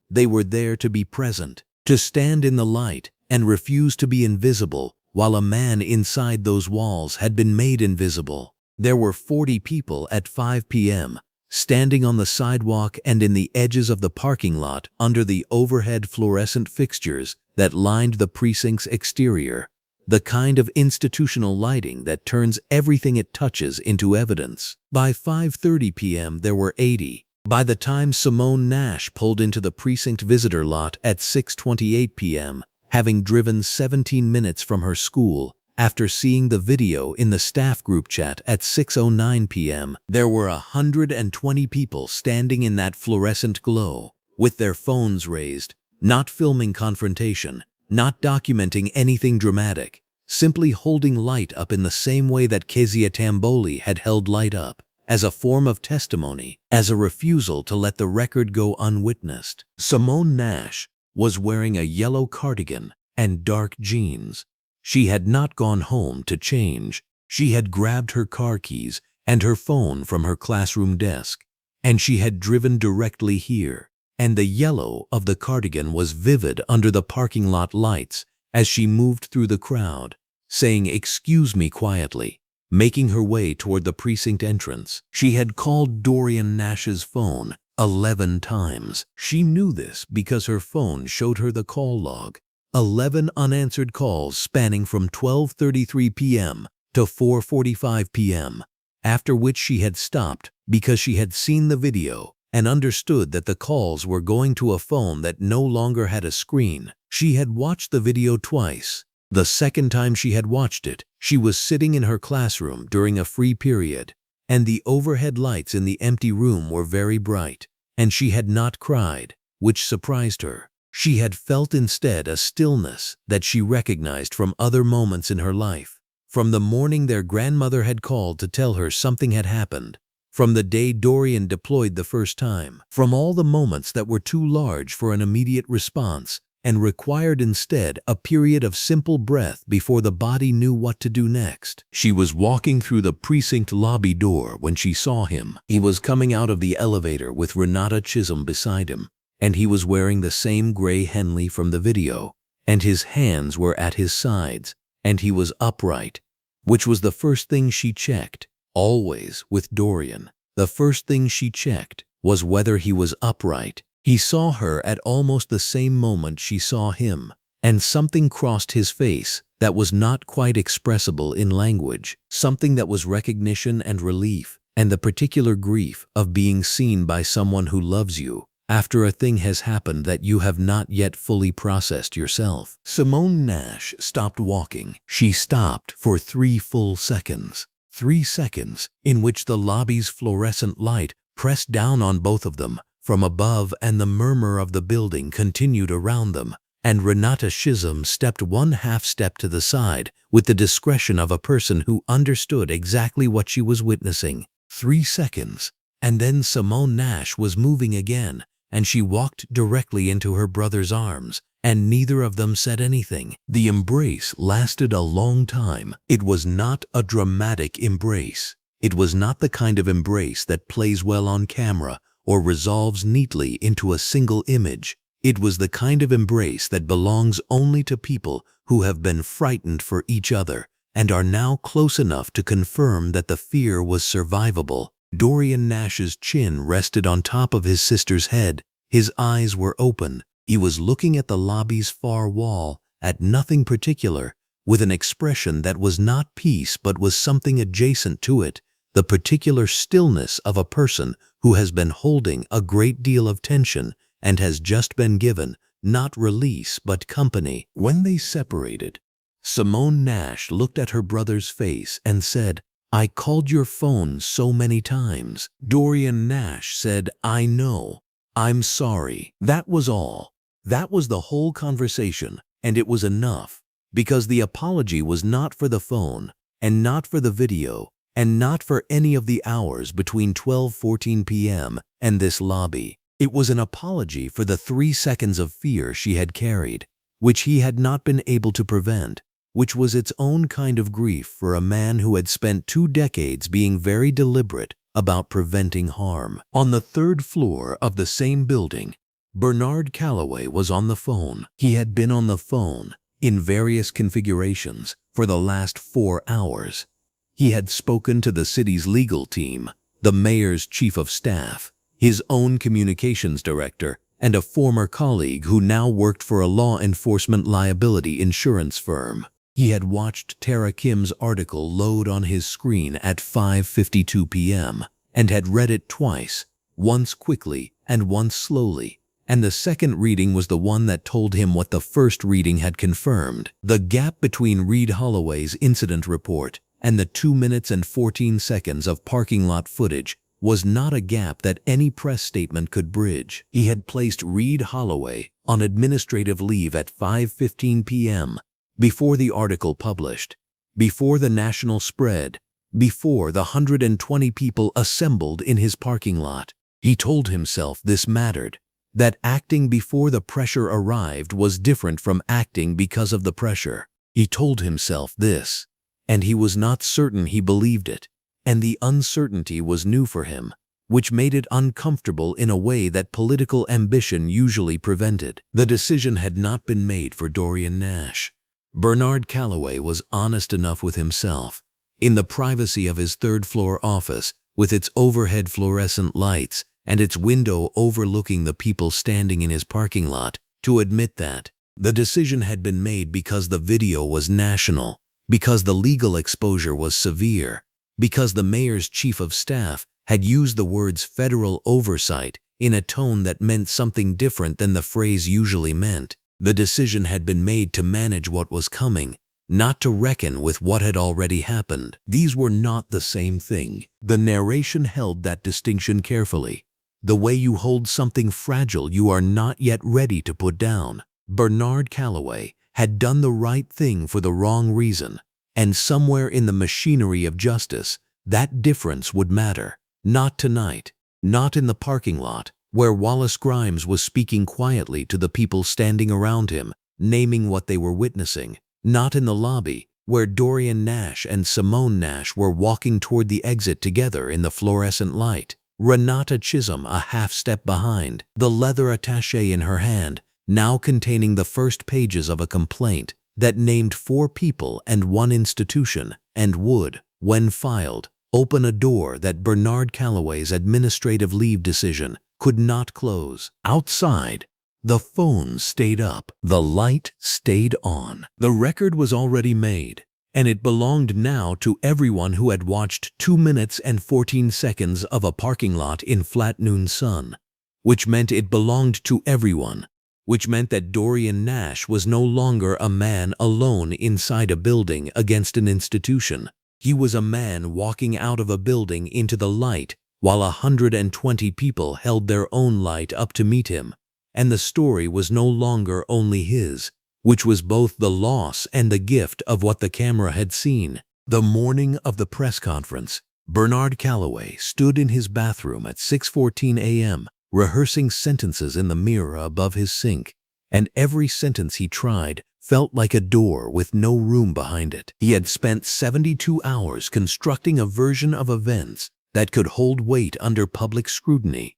They were there to be present, to stand in the light and refuse to be invisible, while a man inside those walls had been made invisible. There were 40 people at 5 p.m., standing on the sidewalk and in the edges of the parking lot under the overhead fluorescent fixtures that lined the precinct's exterior, the kind of institutional lighting that turns everything it touches into evidence. By 5:30 p.m. there were 80. By the time Simone Nash pulled into the precinct visitor lot at 6:28 p.m., having driven 17 minutes from her school, after seeing the video in the staff group chat at 6:09 p.m., there were 120 people standing in that fluorescent glow, with their phones raised, not filming confrontation, not documenting anything dramatic, simply holding light up in the same way that Kezia Tamboli had held light up, as a form of testimony, as a refusal to let the record go unwitnessed. Simone Nash was wearing a yellow cardigan and dark jeans. She had not gone home to change. She had grabbed her car keys and her phone from her classroom desk, and she had driven directly here. And the yellow of the cardigan was vivid under the parking lot lights as she moved through the crowd, saying "excuse me" quietly, making her way toward the precinct entrance. She had called Dorian Nash's phone 11 times. She knew this because her phone showed her the call log. 11 unanswered calls spanning from 12:33 p.m. to 4:45 p.m., after which she had stopped because she had seen the video and understood that the calls were going to a phone that no longer had a screen. She had watched the video twice. The second time she had watched it, she was sitting in her classroom during a free period, and the overhead lights in the empty room were very bright, and she had not cried, which surprised her. She had felt instead a stillness that she recognized from other moments in her life, from the morning their grandmother had called to tell her something had happened, from the day Dorian deployed the first time, from all the moments that were too large for an immediate response and required instead a period of simple breath before the body knew what to do next. She was walking through the precinct lobby door when she saw him. He was coming out of the elevator with Renata Chisholm beside him, and he was wearing the same gray Henley from the video, and his hands were at his sides, and he was upright, which was the first thing she checked. Always with Dorian, the first thing she checked was whether he was upright. He saw her at almost the same moment she saw him, and something crossed his face that was not quite expressible in language, something that was recognition and relief, and the particular grief of being seen by someone who loves you after a thing has happened that you have not yet fully processed yourself. Simone Nash stopped walking. She stopped for 3 full seconds. 3 seconds in which the lobby's fluorescent light pressed down on both of them from above, and the murmur of the building continued around them, and Renata Chisholm stepped 1/2 step to the side with the discretion of a person who understood exactly what she was witnessing. 3 seconds, and then Simone Nash was moving again, and she walked directly into her brother's arms, and neither of them said anything. The embrace lasted a long time. It was not a dramatic embrace. It was not the kind of embrace that plays well on camera or resolves neatly into a single image. It was the kind of embrace that belongs only to people who have been frightened for each other and are now close enough to confirm that the fear was survivable. Dorian Nash's chin rested on top of his sister's head. His eyes were open. He was looking at the lobby's far wall, at nothing particular, with an expression that was not peace but was something adjacent to it, the particular stillness of a person who has been holding a great deal of tension and has just been given, not release but company. When they separated, Simone Nash looked at her brother's face and said, "I called your phone so many times." Dorian Nash said, "I know. I'm sorry." That was all. That was the whole conversation, and it was enough, because the apology was not for the phone, and not for the video, and not for any of the hours between 12:14 p.m. and this lobby. It was an apology for the 3 seconds of fear she had carried, which he had not been able to prevent, which was its own kind of grief for a man who had spent 2 decades being very deliberate about preventing harm. On the third floor of the same building, Bernard Calloway was on the phone. He had been on the phone in various configurations for the last 4 hours. He had spoken to the city's legal team, the mayor's chief of staff, his own communications director, and a former colleague who now worked for a law enforcement liability insurance firm. He had watched Tara Kim's article load on his screen at 5:52 p.m. and had read it twice, once quickly and once slowly, and the second reading was the one that told him what the first reading had confirmed. The gap between Reid Holloway's incident report and the 2 minutes and 14 seconds of parking lot footage was not a gap that any press statement could bridge. He had placed Reid Holloway on administrative leave at 5:15 p.m., before the article published, before the national spread, before the 120 people assembled in his parking lot. He told himself this mattered, that acting before the pressure arrived was different from acting because of the pressure. He told himself this, and he was not certain he believed it, and the uncertainty was new for him, which made it uncomfortable in a way that political ambition usually prevented. The decision had not been made for Dorian Nash. Bernard Calloway was honest enough with himself, in the privacy of his third-floor office, with its overhead fluorescent lights and its window overlooking the people standing in his parking lot, to admit that the decision had been made because the video was national, because the legal exposure was severe, because the mayor's chief of staff had used the words federal oversight in a tone that meant something different than the phrase usually meant. The decision had been made to manage what was coming, not to reckon with what had already happened. These were not the same thing. The narration held that distinction carefully. The way you hold something fragile you are not yet ready to put down. Bernard Calloway had done the right thing for the wrong reason, and somewhere in the machinery of justice, that difference would matter. Not tonight, not in the parking lot, where Wallace Grimes was speaking quietly to the people standing around him, naming what they were witnessing. Not in the lobby, where Dorian Nash and Simone Nash were walking toward the exit together in the fluorescent light. Renata Chisholm a half-step behind, the leather attaché in her hand, now containing the first pages of a complaint that named 4 people and 1 institution, and would, when filed, open a door that Bernard Calloway's administrative leave decision could not close. Outside, the phone stayed up. The light stayed on. The record was already made, and it belonged now to everyone who had watched 2 minutes and 14 seconds of a parking lot in flat noon sun, which meant it belonged to everyone, which meant that Dorian Nash was no longer a man alone inside a building against an institution. He was a man walking out of a building into the light while 120 people held their own light up to meet him, and the story was no longer only his, which was both the loss and the gift of what the camera had seen. The morning of the press conference, Bernard Calloway stood in his bathroom at 6:14 a.m., rehearsing sentences in the mirror above his sink, and every sentence he tried felt like a door with no room behind it. He had spent 72 hours constructing a version of events that could hold weight under public scrutiny.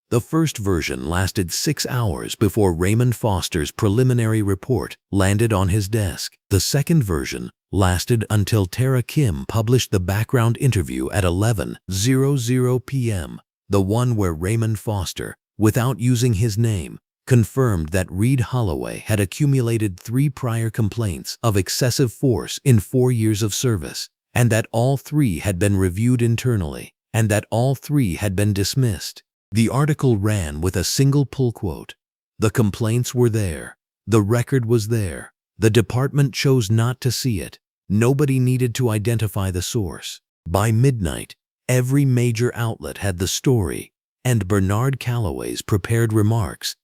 The first version lasted 6 hours before Raymond Foster's preliminary report landed on his desk. The second version lasted until Tara Kim published the background interview at 11:00 p.m., the one where Raymond Foster, without using his name, confirmed that Reid Holloway had accumulated 3 prior complaints of excessive force in 4 years of service, and that all 3 had been reviewed internally, and that all 3 had been dismissed. The article ran with a single pull quote. The complaints were there. The record was there. The department chose not to see it. Nobody needed to identify the source. By midnight, every major outlet had the story, and Bernard Calloway's prepared remarks,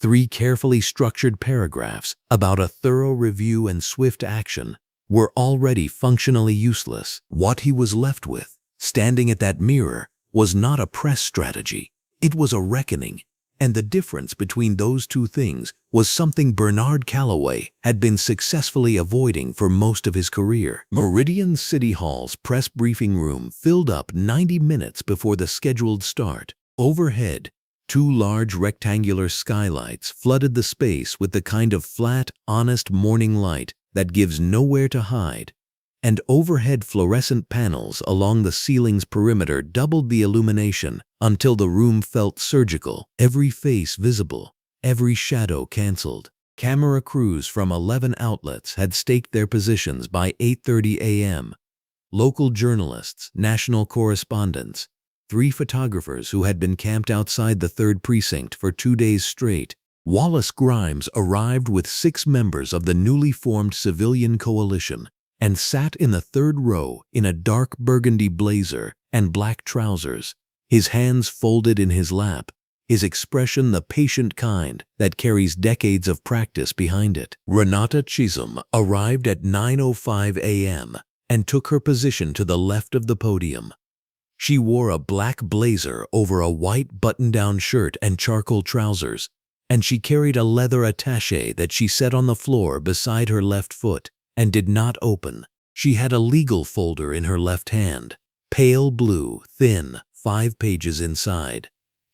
3 carefully structured paragraphs about a thorough review and swift action, were already functionally useless. What he was left with, standing at that mirror, was not a press strategy. It was a reckoning, And the difference between those two things was something Bernard Calloway had been successfully avoiding for most of his career. Meridian City Hall's press briefing room filled up 90 minutes before the scheduled start. Overhead, two large rectangular skylights flooded the space with the kind of flat, honest morning light that gives nowhere to hide, and overhead fluorescent panels along the ceiling's perimeter doubled the illumination until the room felt surgical, every face visible, every shadow canceled. Camera crews from 11 outlets had staked their positions by 8:30 a.m. Local journalists, national correspondents, 3 photographers who had been camped outside the 3rd Precinct for 2 days straight. Wallace Grimes arrived with 6 members of the newly formed civilian coalition and sat in the 3rd row in a dark burgundy blazer and black trousers, his hands folded in his lap, his expression the patient kind that carries decades of practice behind it. Renata Chisholm arrived at 9:05 a.m. and took her position to the left of the podium. She wore a black blazer over a white button-down shirt and charcoal trousers, and she carried a leather attaché that she set on the floor beside her left foot and did not open. She had a legal folder in her left hand, pale blue, thin, 5 pages inside.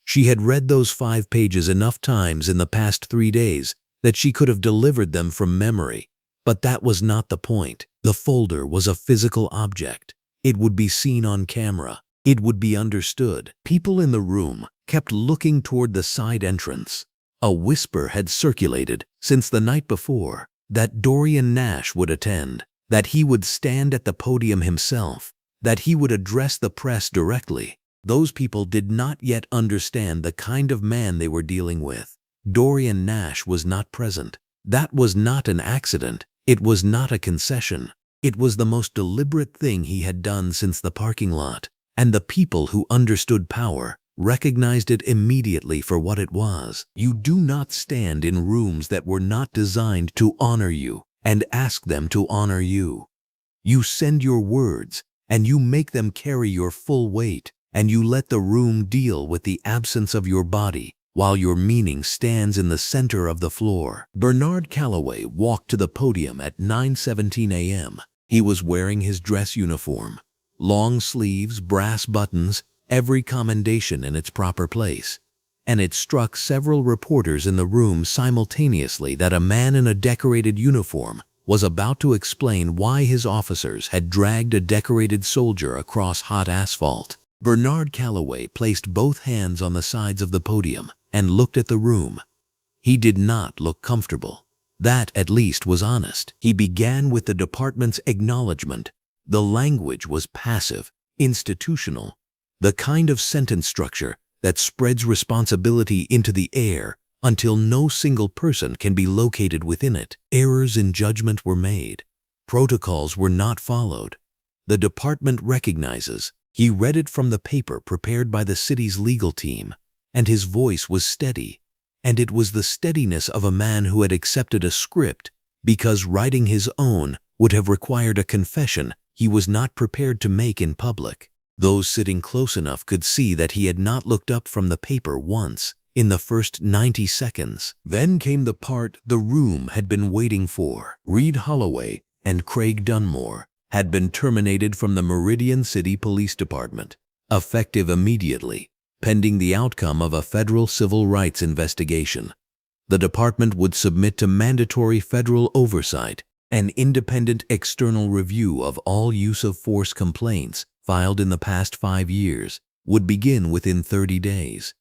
She had read those 5 pages enough times in the past 3 days that she could have delivered them from memory, but that was not the point. The folder was a physical object. It would be seen on camera. It would be understood. People in the room kept looking toward the side entrance. A whisper had circulated since the night before that Dorian Nash would attend, that he would stand at the podium himself, that he would address the press directly. Those people did not yet understand the kind of man they were dealing with. Dorian Nash was not present. That was not an accident. It was not a concession. It was the most deliberate thing he had done since the parking lot. And the people who understood power recognized it immediately for what it was. You do not stand in rooms that were not designed to honor you and ask them to honor you. You send your words, and you make them carry your full weight, and you let the room deal with the absence of your body while your meaning stands in the center of the floor. Bernard Calloway walked to the podium at 9:17 a.m. He was wearing his dress uniform. Long sleeves, brass buttons, every commendation in its proper place. And it struck several reporters in the room simultaneously that a man in a decorated uniform was about to explain why his officers had dragged a decorated soldier across hot asphalt. Bernard Calloway placed both hands on the sides of the podium and looked at the room. He did not look comfortable. That, at least, was honest. He began with the department's acknowledgement. The language was passive, institutional, the kind of sentence structure that spreads responsibility into the air until no single person can be located within it. Errors in judgment were made. Protocols were not followed. The department recognizes. He read it from the paper prepared by the city's legal team, and his voice was steady. And it was the steadiness of a man who had accepted a script because writing his own would have required a confession he was not prepared to make in public. Those sitting close enough could see that he had not looked up from the paper once in the first 90 seconds. Then came the part the room had been waiting for. Reid Holloway and Craig Dunmore had been terminated from the Meridian City Police Department, effective immediately, pending the outcome of a federal civil rights investigation. The department would submit to mandatory federal oversight. An independent external review of all use of force complaints filed in the past 5 years would begin within 30 days.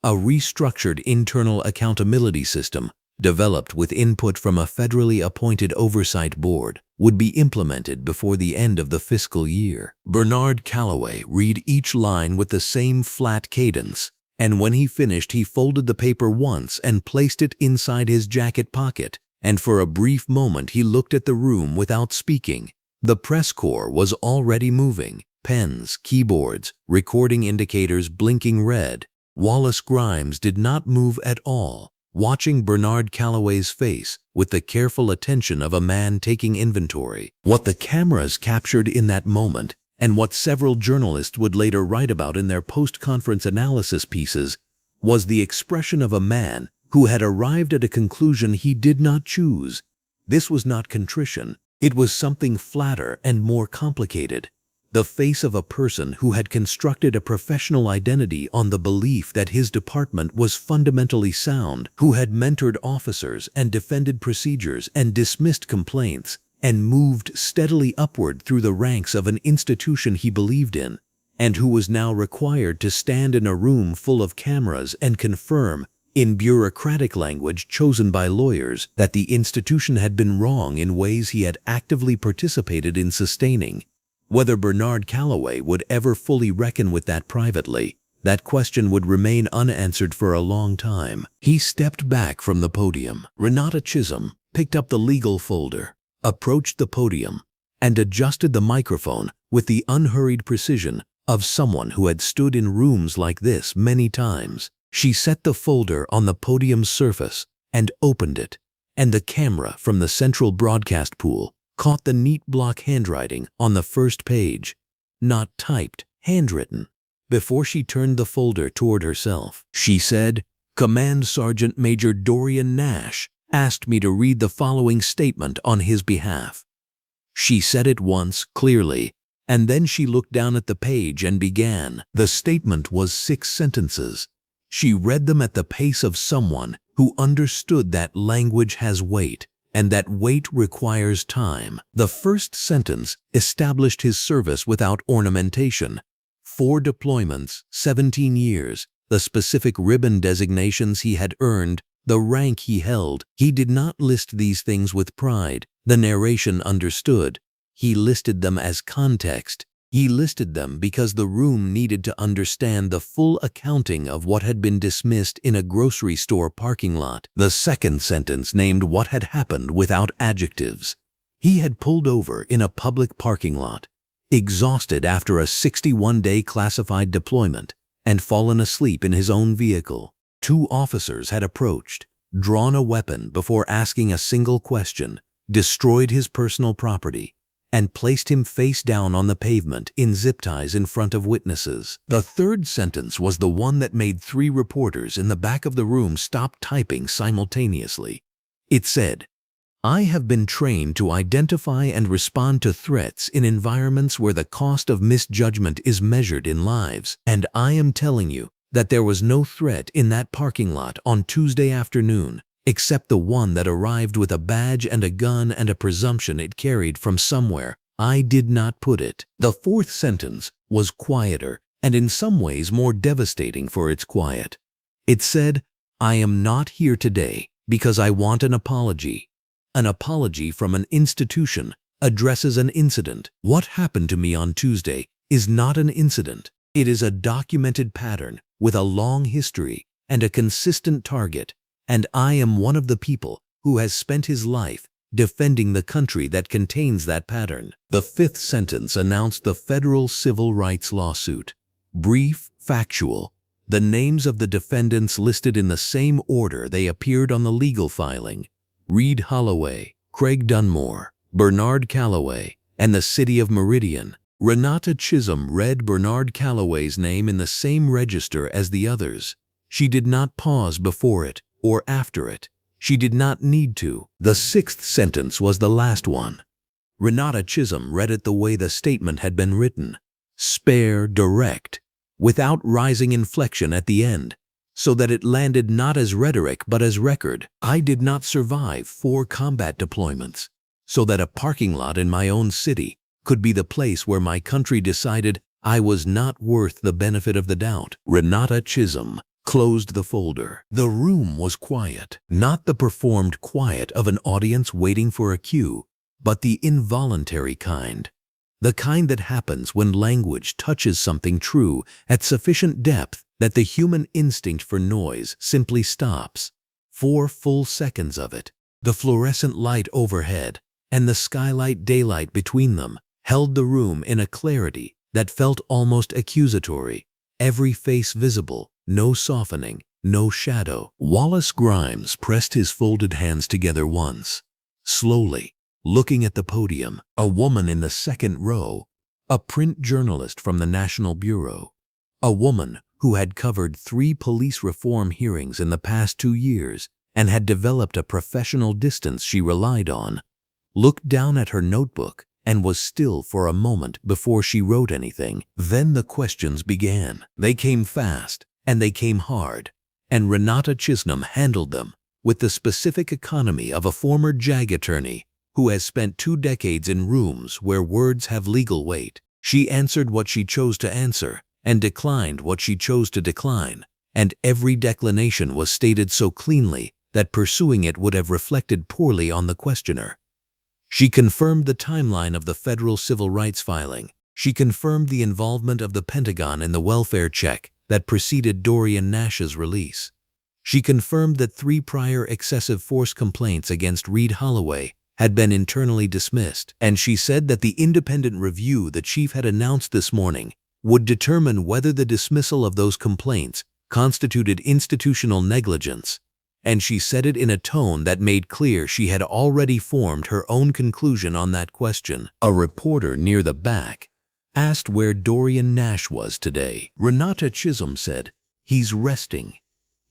A restructured internal accountability system, developed with input from a federally appointed oversight board, would be implemented before the end of the fiscal year. Bernard Calloway read each line with the same flat cadence, and when he finished, he folded the paper once and placed it inside his jacket pocket. And for a brief moment he looked at the room without speaking. The press corps was already moving, pens, keyboards, recording indicators blinking red. Wallace Grimes did not move at all, watching Bernard Calloway's face with the careful attention of a man taking inventory. What the cameras captured in that moment, and what several journalists would later write about in their post-conference analysis pieces, was the expression of a man who had arrived at a conclusion he did not choose. This was not contrition. It was something flatter and more complicated. The face of a person who had constructed a professional identity on the belief that his department was fundamentally sound, who had mentored officers and defended procedures and dismissed complaints, and moved steadily upward through the ranks of an institution he believed in, and who was now required to stand in a room full of cameras and confirm, in bureaucratic language chosen by lawyers, that the institution had been wrong in ways he had actively participated in sustaining. Whether Bernard Calloway would ever fully reckon with that privately, that question would remain unanswered for a long time. He stepped back from the podium. Renata Chisholm picked up the legal folder, approached the podium, and adjusted the microphone with the unhurried precision of someone who had stood in rooms like this many times. She set the folder on the podium's surface and opened it, and the camera from the central broadcast pool caught the neat block handwriting on the first page. Not typed, handwritten. Before she turned the folder toward herself, she said, "Command Sergeant Major Dorian Nash asked me to read the following statement on his behalf." She said it once, clearly, and then she looked down at the page and began. The statement was 6 sentences. She read them at the pace of someone who understood that language has weight, and that weight requires time. The first sentence established his service without ornamentation. 4 deployments, 17 years, the specific ribbon designations he had earned, the rank he held. He did not list these things with pride. The narration understood. He listed them as context. He listed them because the room needed to understand the full accounting of what had been dismissed in a grocery store parking lot. The second sentence named what had happened without adjectives. He had pulled over in a public parking lot, exhausted after a 61-day classified deployment, and fallen asleep in his own vehicle. 2 officers had approached, drawn a weapon before asking a single question, destroyed his personal property, and placed him face down on the pavement in zip ties in front of witnesses. The third sentence was the one that made 3 reporters in the back of the room stop typing simultaneously. It said, "I have been trained to identify and respond to threats in environments where the cost of misjudgment is measured in lives, and I am telling you that there was no threat in that parking lot on Tuesday afternoon, except the one that arrived with a badge and a gun and a presumption it carried from somewhere. I did not put it." The fourth sentence was quieter and in some ways more devastating for its quiet. It said, "I am not here today because I want an apology." An apology from an institution addresses an incident. What happened to me on Tuesday is not an incident. It is a documented pattern with a long history and a consistent target. And I am one of the people who has spent his life defending the country that contains that pattern. The fifth sentence announced the federal civil rights lawsuit. Brief, factual. The names of the defendants listed in the same order they appeared on the legal filing. Reid Holloway, Craig Dunmore, Bernard Calloway, and the city of Meridian. Renata Chisholm read Bernard Calloway's name in the same register as the others. She did not pause before it or after it. She did not need to. The sixth sentence was the last one. Renata Chisholm read it the way the statement had been written. Spare, direct, without rising inflection at the end, so that it landed not as rhetoric but as record. I did not survive 4 combat deployments, so that a parking lot in my own city could be the place where my country decided I was not worth the benefit of the doubt. Renata Chisholm closed the folder. The room was quiet, not the performed quiet of an audience waiting for a cue, but the involuntary kind. The kind that happens when language touches something true at sufficient depth that the human instinct for noise simply stops. 4 full seconds of it, the fluorescent light overhead and the skylight daylight between them, held the room in a clarity that felt almost accusatory. Every face visible, no softening, no shadow. Wallace Grimes pressed his folded hands together once, slowly, looking at the podium. A woman in the second row, a print journalist from the National Bureau, a woman who had covered 3 police reform hearings in the past 2 years and had developed a professional distance she relied on, looked down at her notebook and was still for a moment before she wrote anything. Then the questions began. They came fast and they came hard, and Renata Chisholm handled them with the specific economy of a former JAG attorney who has spent 2 decades in rooms where words have legal weight. She answered what she chose to answer and declined what she chose to decline, and every declination was stated so cleanly that pursuing it would have reflected poorly on the questioner. She confirmed the timeline of the federal civil rights filing. She confirmed the involvement of the Pentagon in the welfare check that preceded Dorian Nash's release. She confirmed that 3 prior excessive force complaints against Reid Holloway had been internally dismissed, and she said that the independent review the chief had announced this morning would determine whether the dismissal of those complaints constituted institutional negligence, and she said it in a tone that made clear she had already formed her own conclusion on that question. A reporter near the back asked where Dorian Nash was today. Renata Chisholm said, "He's resting.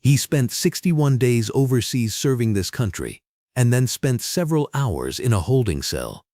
He spent 61 days overseas serving this country and then spent several hours in a holding cell.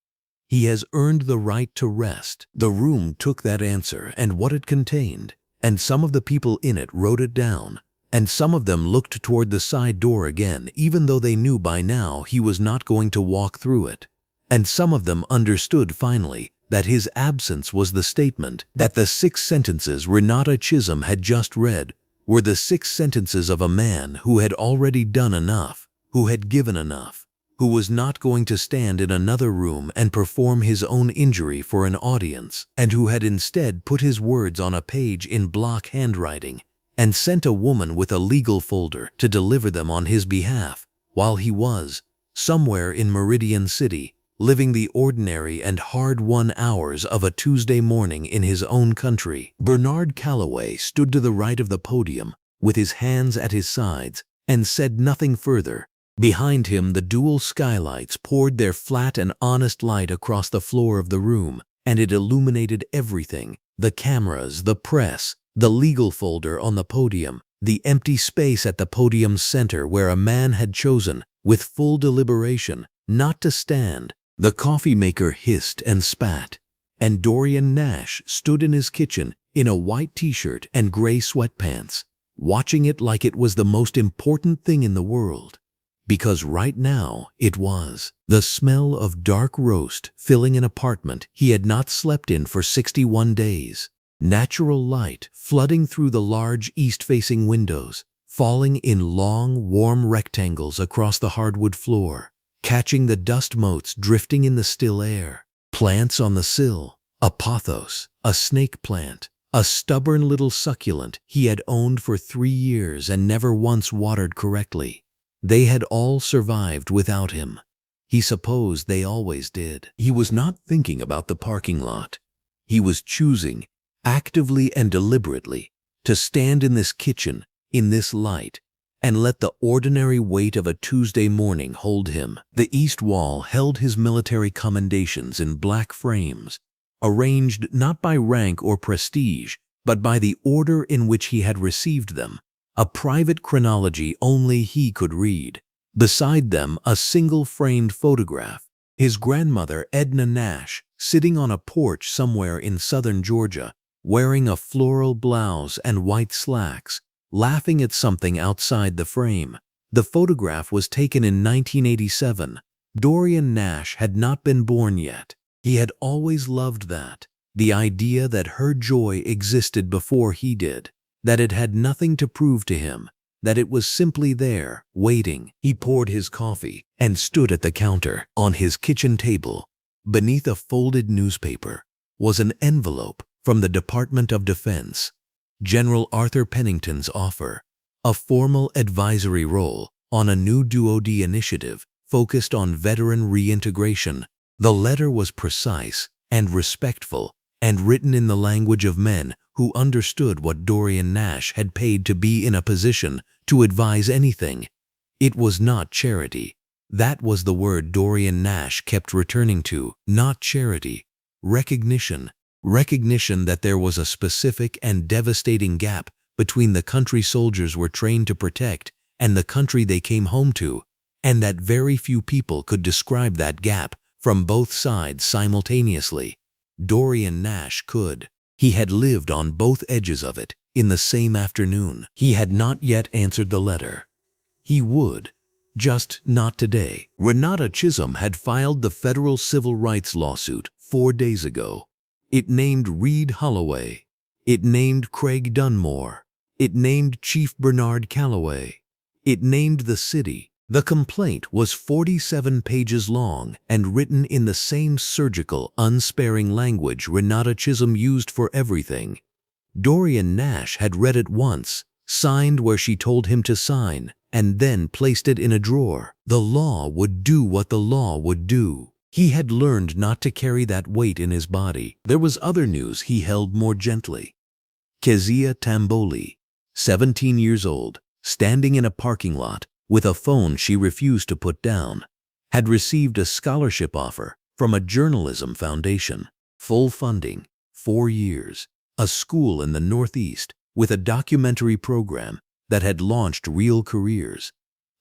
He has earned the right to rest." The room took that answer and what it contained, and some of the people in it wrote it down, and some of them looked toward the side door again even though they knew by now he was not going to walk through it, and some of them understood finally that his absence was the statement that the 6 sentences Renata Chisholm had just read were the 6 sentences of a man who had already done enough, who had given enough, who was not going to stand in another room and perform his own injury for an audience, and who had instead put his words on a page in block handwriting and sent a woman with a legal folder to deliver them on his behalf while he was, somewhere in Meridian City, living the ordinary and hard-won hours of a Tuesday morning in his own country. Bernard Calloway stood to the right of the podium with his hands at his sides and said nothing further. Behind him, the dual skylights poured their flat and honest light across the floor of the room, and it illuminated everything: the cameras, the press, the legal folder on the podium, the empty space at the podium's center where a man had chosen, with full deliberation, not to stand. The coffee maker hissed and spat, and Dorian Nash stood in his kitchen in a white t-shirt and gray sweatpants, watching it like it was the most important thing in the world. Because right now it was. The smell of dark roast filling an apartment he had not slept in for 61 days. Natural light flooding through the large east-facing windows, falling in long, warm rectangles across the hardwood floor, catching the dust motes drifting in the still air. Plants on the sill, a pothos, a snake plant, a stubborn little succulent he had owned for 3 years and never once watered correctly. They had all survived without him. He supposed they always did. He was not thinking about the parking lot. He was choosing, actively and deliberately, to stand in this kitchen, in this light, and let the ordinary weight of a Tuesday morning hold him. The east wall held his military commendations in black frames, arranged not by rank or prestige, but by the order in which he had received them, a private chronology only he could read. Beside them, a single framed photograph, his grandmother Edna Nash, sitting on a porch somewhere in southern Georgia, wearing a floral blouse and white slacks, laughing at something outside the frame. The photograph was taken in 1987. Dorian Nash had not been born yet. He had always loved that, the idea that her joy existed before he did, that it had nothing to prove to him, that it was simply there, waiting. He poured his coffee and stood at the counter. On his kitchen table, beneath a folded newspaper, was an envelope from the Department of Defense. General Arthur Pennington's offer, a formal advisory role on a new DoD initiative focused on veteran reintegration. The letter was precise and respectful and written in the language of men who understood what Dorian Nash had paid to be in a position to advise anything. It was not charity. That was the word Dorian Nash kept returning to. Not charity. Recognition. Recognition that there was a specific and devastating gap between the country soldiers were trained to protect and the country they came home to, and that very few people could describe that gap from both sides simultaneously. Dorian Nash could. He had lived on both edges of it in the same afternoon. He had not yet answered the letter. He would, just not today. Renata Chisholm had filed the federal civil rights lawsuit 4 days ago. It named Reid Holloway. It named Craig Dunmore. It named Chief Bernard Calloway. It named the city. The complaint was 47 pages long and written in the same surgical, unsparing language Renata Chisholm used for everything. Dorian Nash had read it once, signed where she told him to sign, and then placed it in a drawer. The law would do what the law would do. He had learned not to carry that weight in his body. There was other news he held more gently. Kezia Tamboli, 17 years old, standing in a parking lot with a phone she refused to put down, had received a scholarship offer from a journalism foundation. Full funding, 4 years, a school in the Northeast with a documentary program that had launched real careers.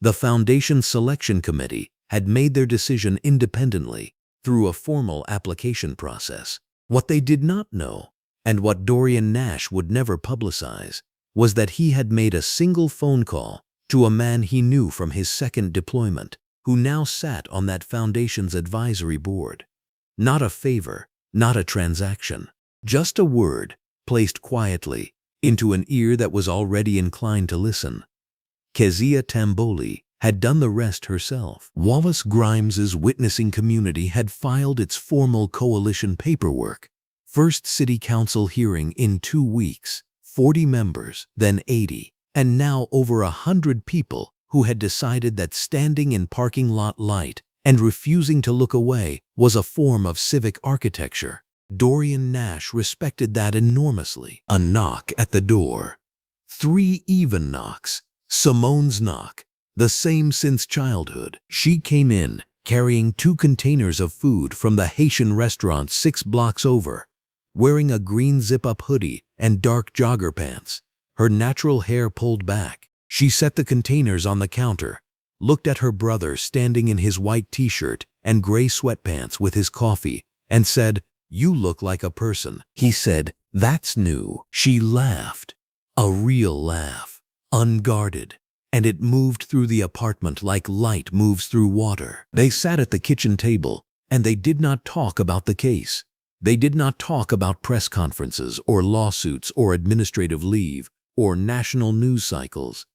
The foundation's selection committee had made their decision independently through a formal application process. What they did not know, and what Dorian Nash would never publicize, was that he had made a single phone call to a man he knew from his second deployment, who now sat on that foundation's advisory board. Not a favor, not a transaction, just a word placed quietly into an ear that was already inclined to listen. Kezia Tamboli had done the rest herself. Wallace Grimes's witnessing community had filed its formal coalition paperwork. First city council hearing in 2 weeks, 40 members, then 80, and now over 100 people who had decided that standing in parking lot light and refusing to look away was a form of civic architecture. Dorian Nash respected that enormously. A knock at the door. 3 even knocks. Simone's knock, the same since childhood. She came in, carrying 2 containers of food from the Haitian restaurant 6 blocks over, wearing a green zip-up hoodie and dark jogger pants, her natural hair pulled back. She set the containers on the counter, looked at her brother standing in his white t-shirt and gray sweatpants with his coffee, and said, "You look like a person." He said, "That's new." She laughed. A real laugh, unguarded, and it moved through the apartment like light moves through water. They sat at the kitchen table, and they did not talk about the case. They did not talk about press conferences or lawsuits or administrative leave or national news cycles.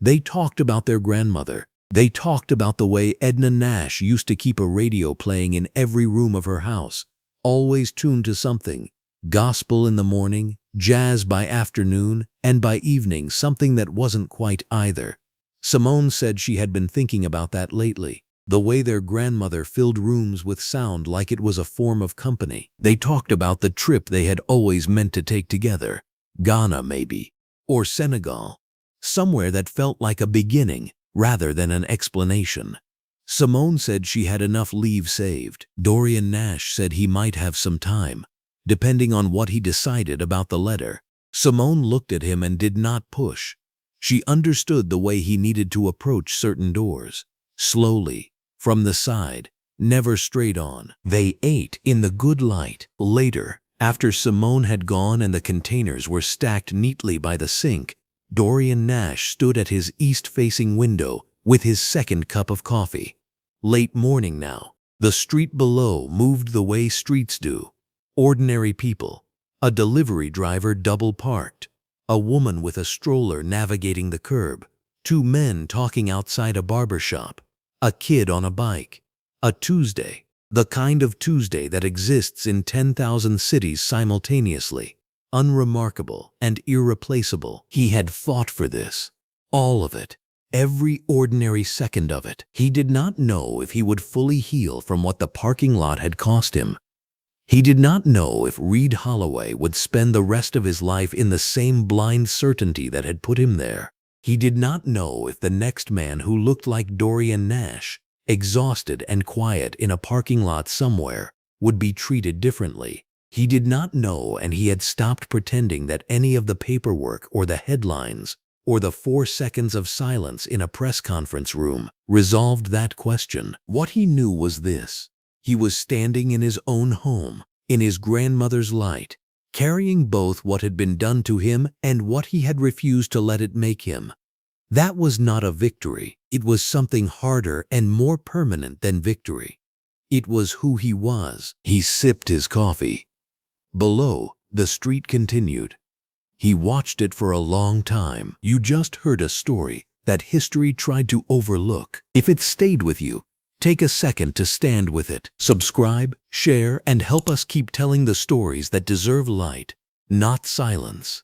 They talked about their grandmother. They talked about the way Edna Nash used to keep a radio playing in every room of her house, always tuned to something, gospel in the morning, jazz by afternoon, and by evening something that wasn't quite either. Simone said she had been thinking about that lately, the way their grandmother filled rooms with sound like it was a form of company. They talked about the trip they had always meant to take together, Ghana maybe, or Senegal, somewhere that felt like a beginning rather than an explanation. Simone said she had enough leave saved. Dorian Nash said he might have some time, depending on what he decided about the letter. Simone looked at him and did not push. She understood the way he needed to approach certain doors. Slowly, from the side, never straight on. They ate in the good light. Later, after Simone had gone and the containers were stacked neatly by the sink, Dorian Nash stood at his east-facing window with his second cup of coffee. Late morning now. The street below moved the way streets do. Ordinary people. A delivery driver double-parked. A woman with a stroller navigating the curb. 2 men talking outside a barber shop. A kid on a bike. A Tuesday. The kind of Tuesday that exists in 10,000 cities simultaneously. Unremarkable and irreplaceable. He had fought for this. All of it. Every ordinary second of it. He did not know if he would fully heal from what the parking lot had cost him. He did not know if Reid Holloway would spend the rest of his life in the same blind certainty that had put him there. He did not know if the next man who looked like Dorian Nash, exhausted and quiet in a parking lot somewhere, would be treated differently. He did not know, and he had stopped pretending that any of the paperwork or the headlines or the 4 seconds of silence in a press conference room resolved that question. What he knew was this: he was standing in his own home, in his grandmother's light, carrying both what had been done to him and what he had refused to let it make him. That was not a victory. It was something harder and more permanent than victory. It was who he was. He sipped his coffee. Below, the street continued. He watched it for a long time. You just heard a story that history tried to overlook. If it stayed with you, take a second to stand with it. Subscribe, share, and help us keep telling the stories that deserve light, not silence.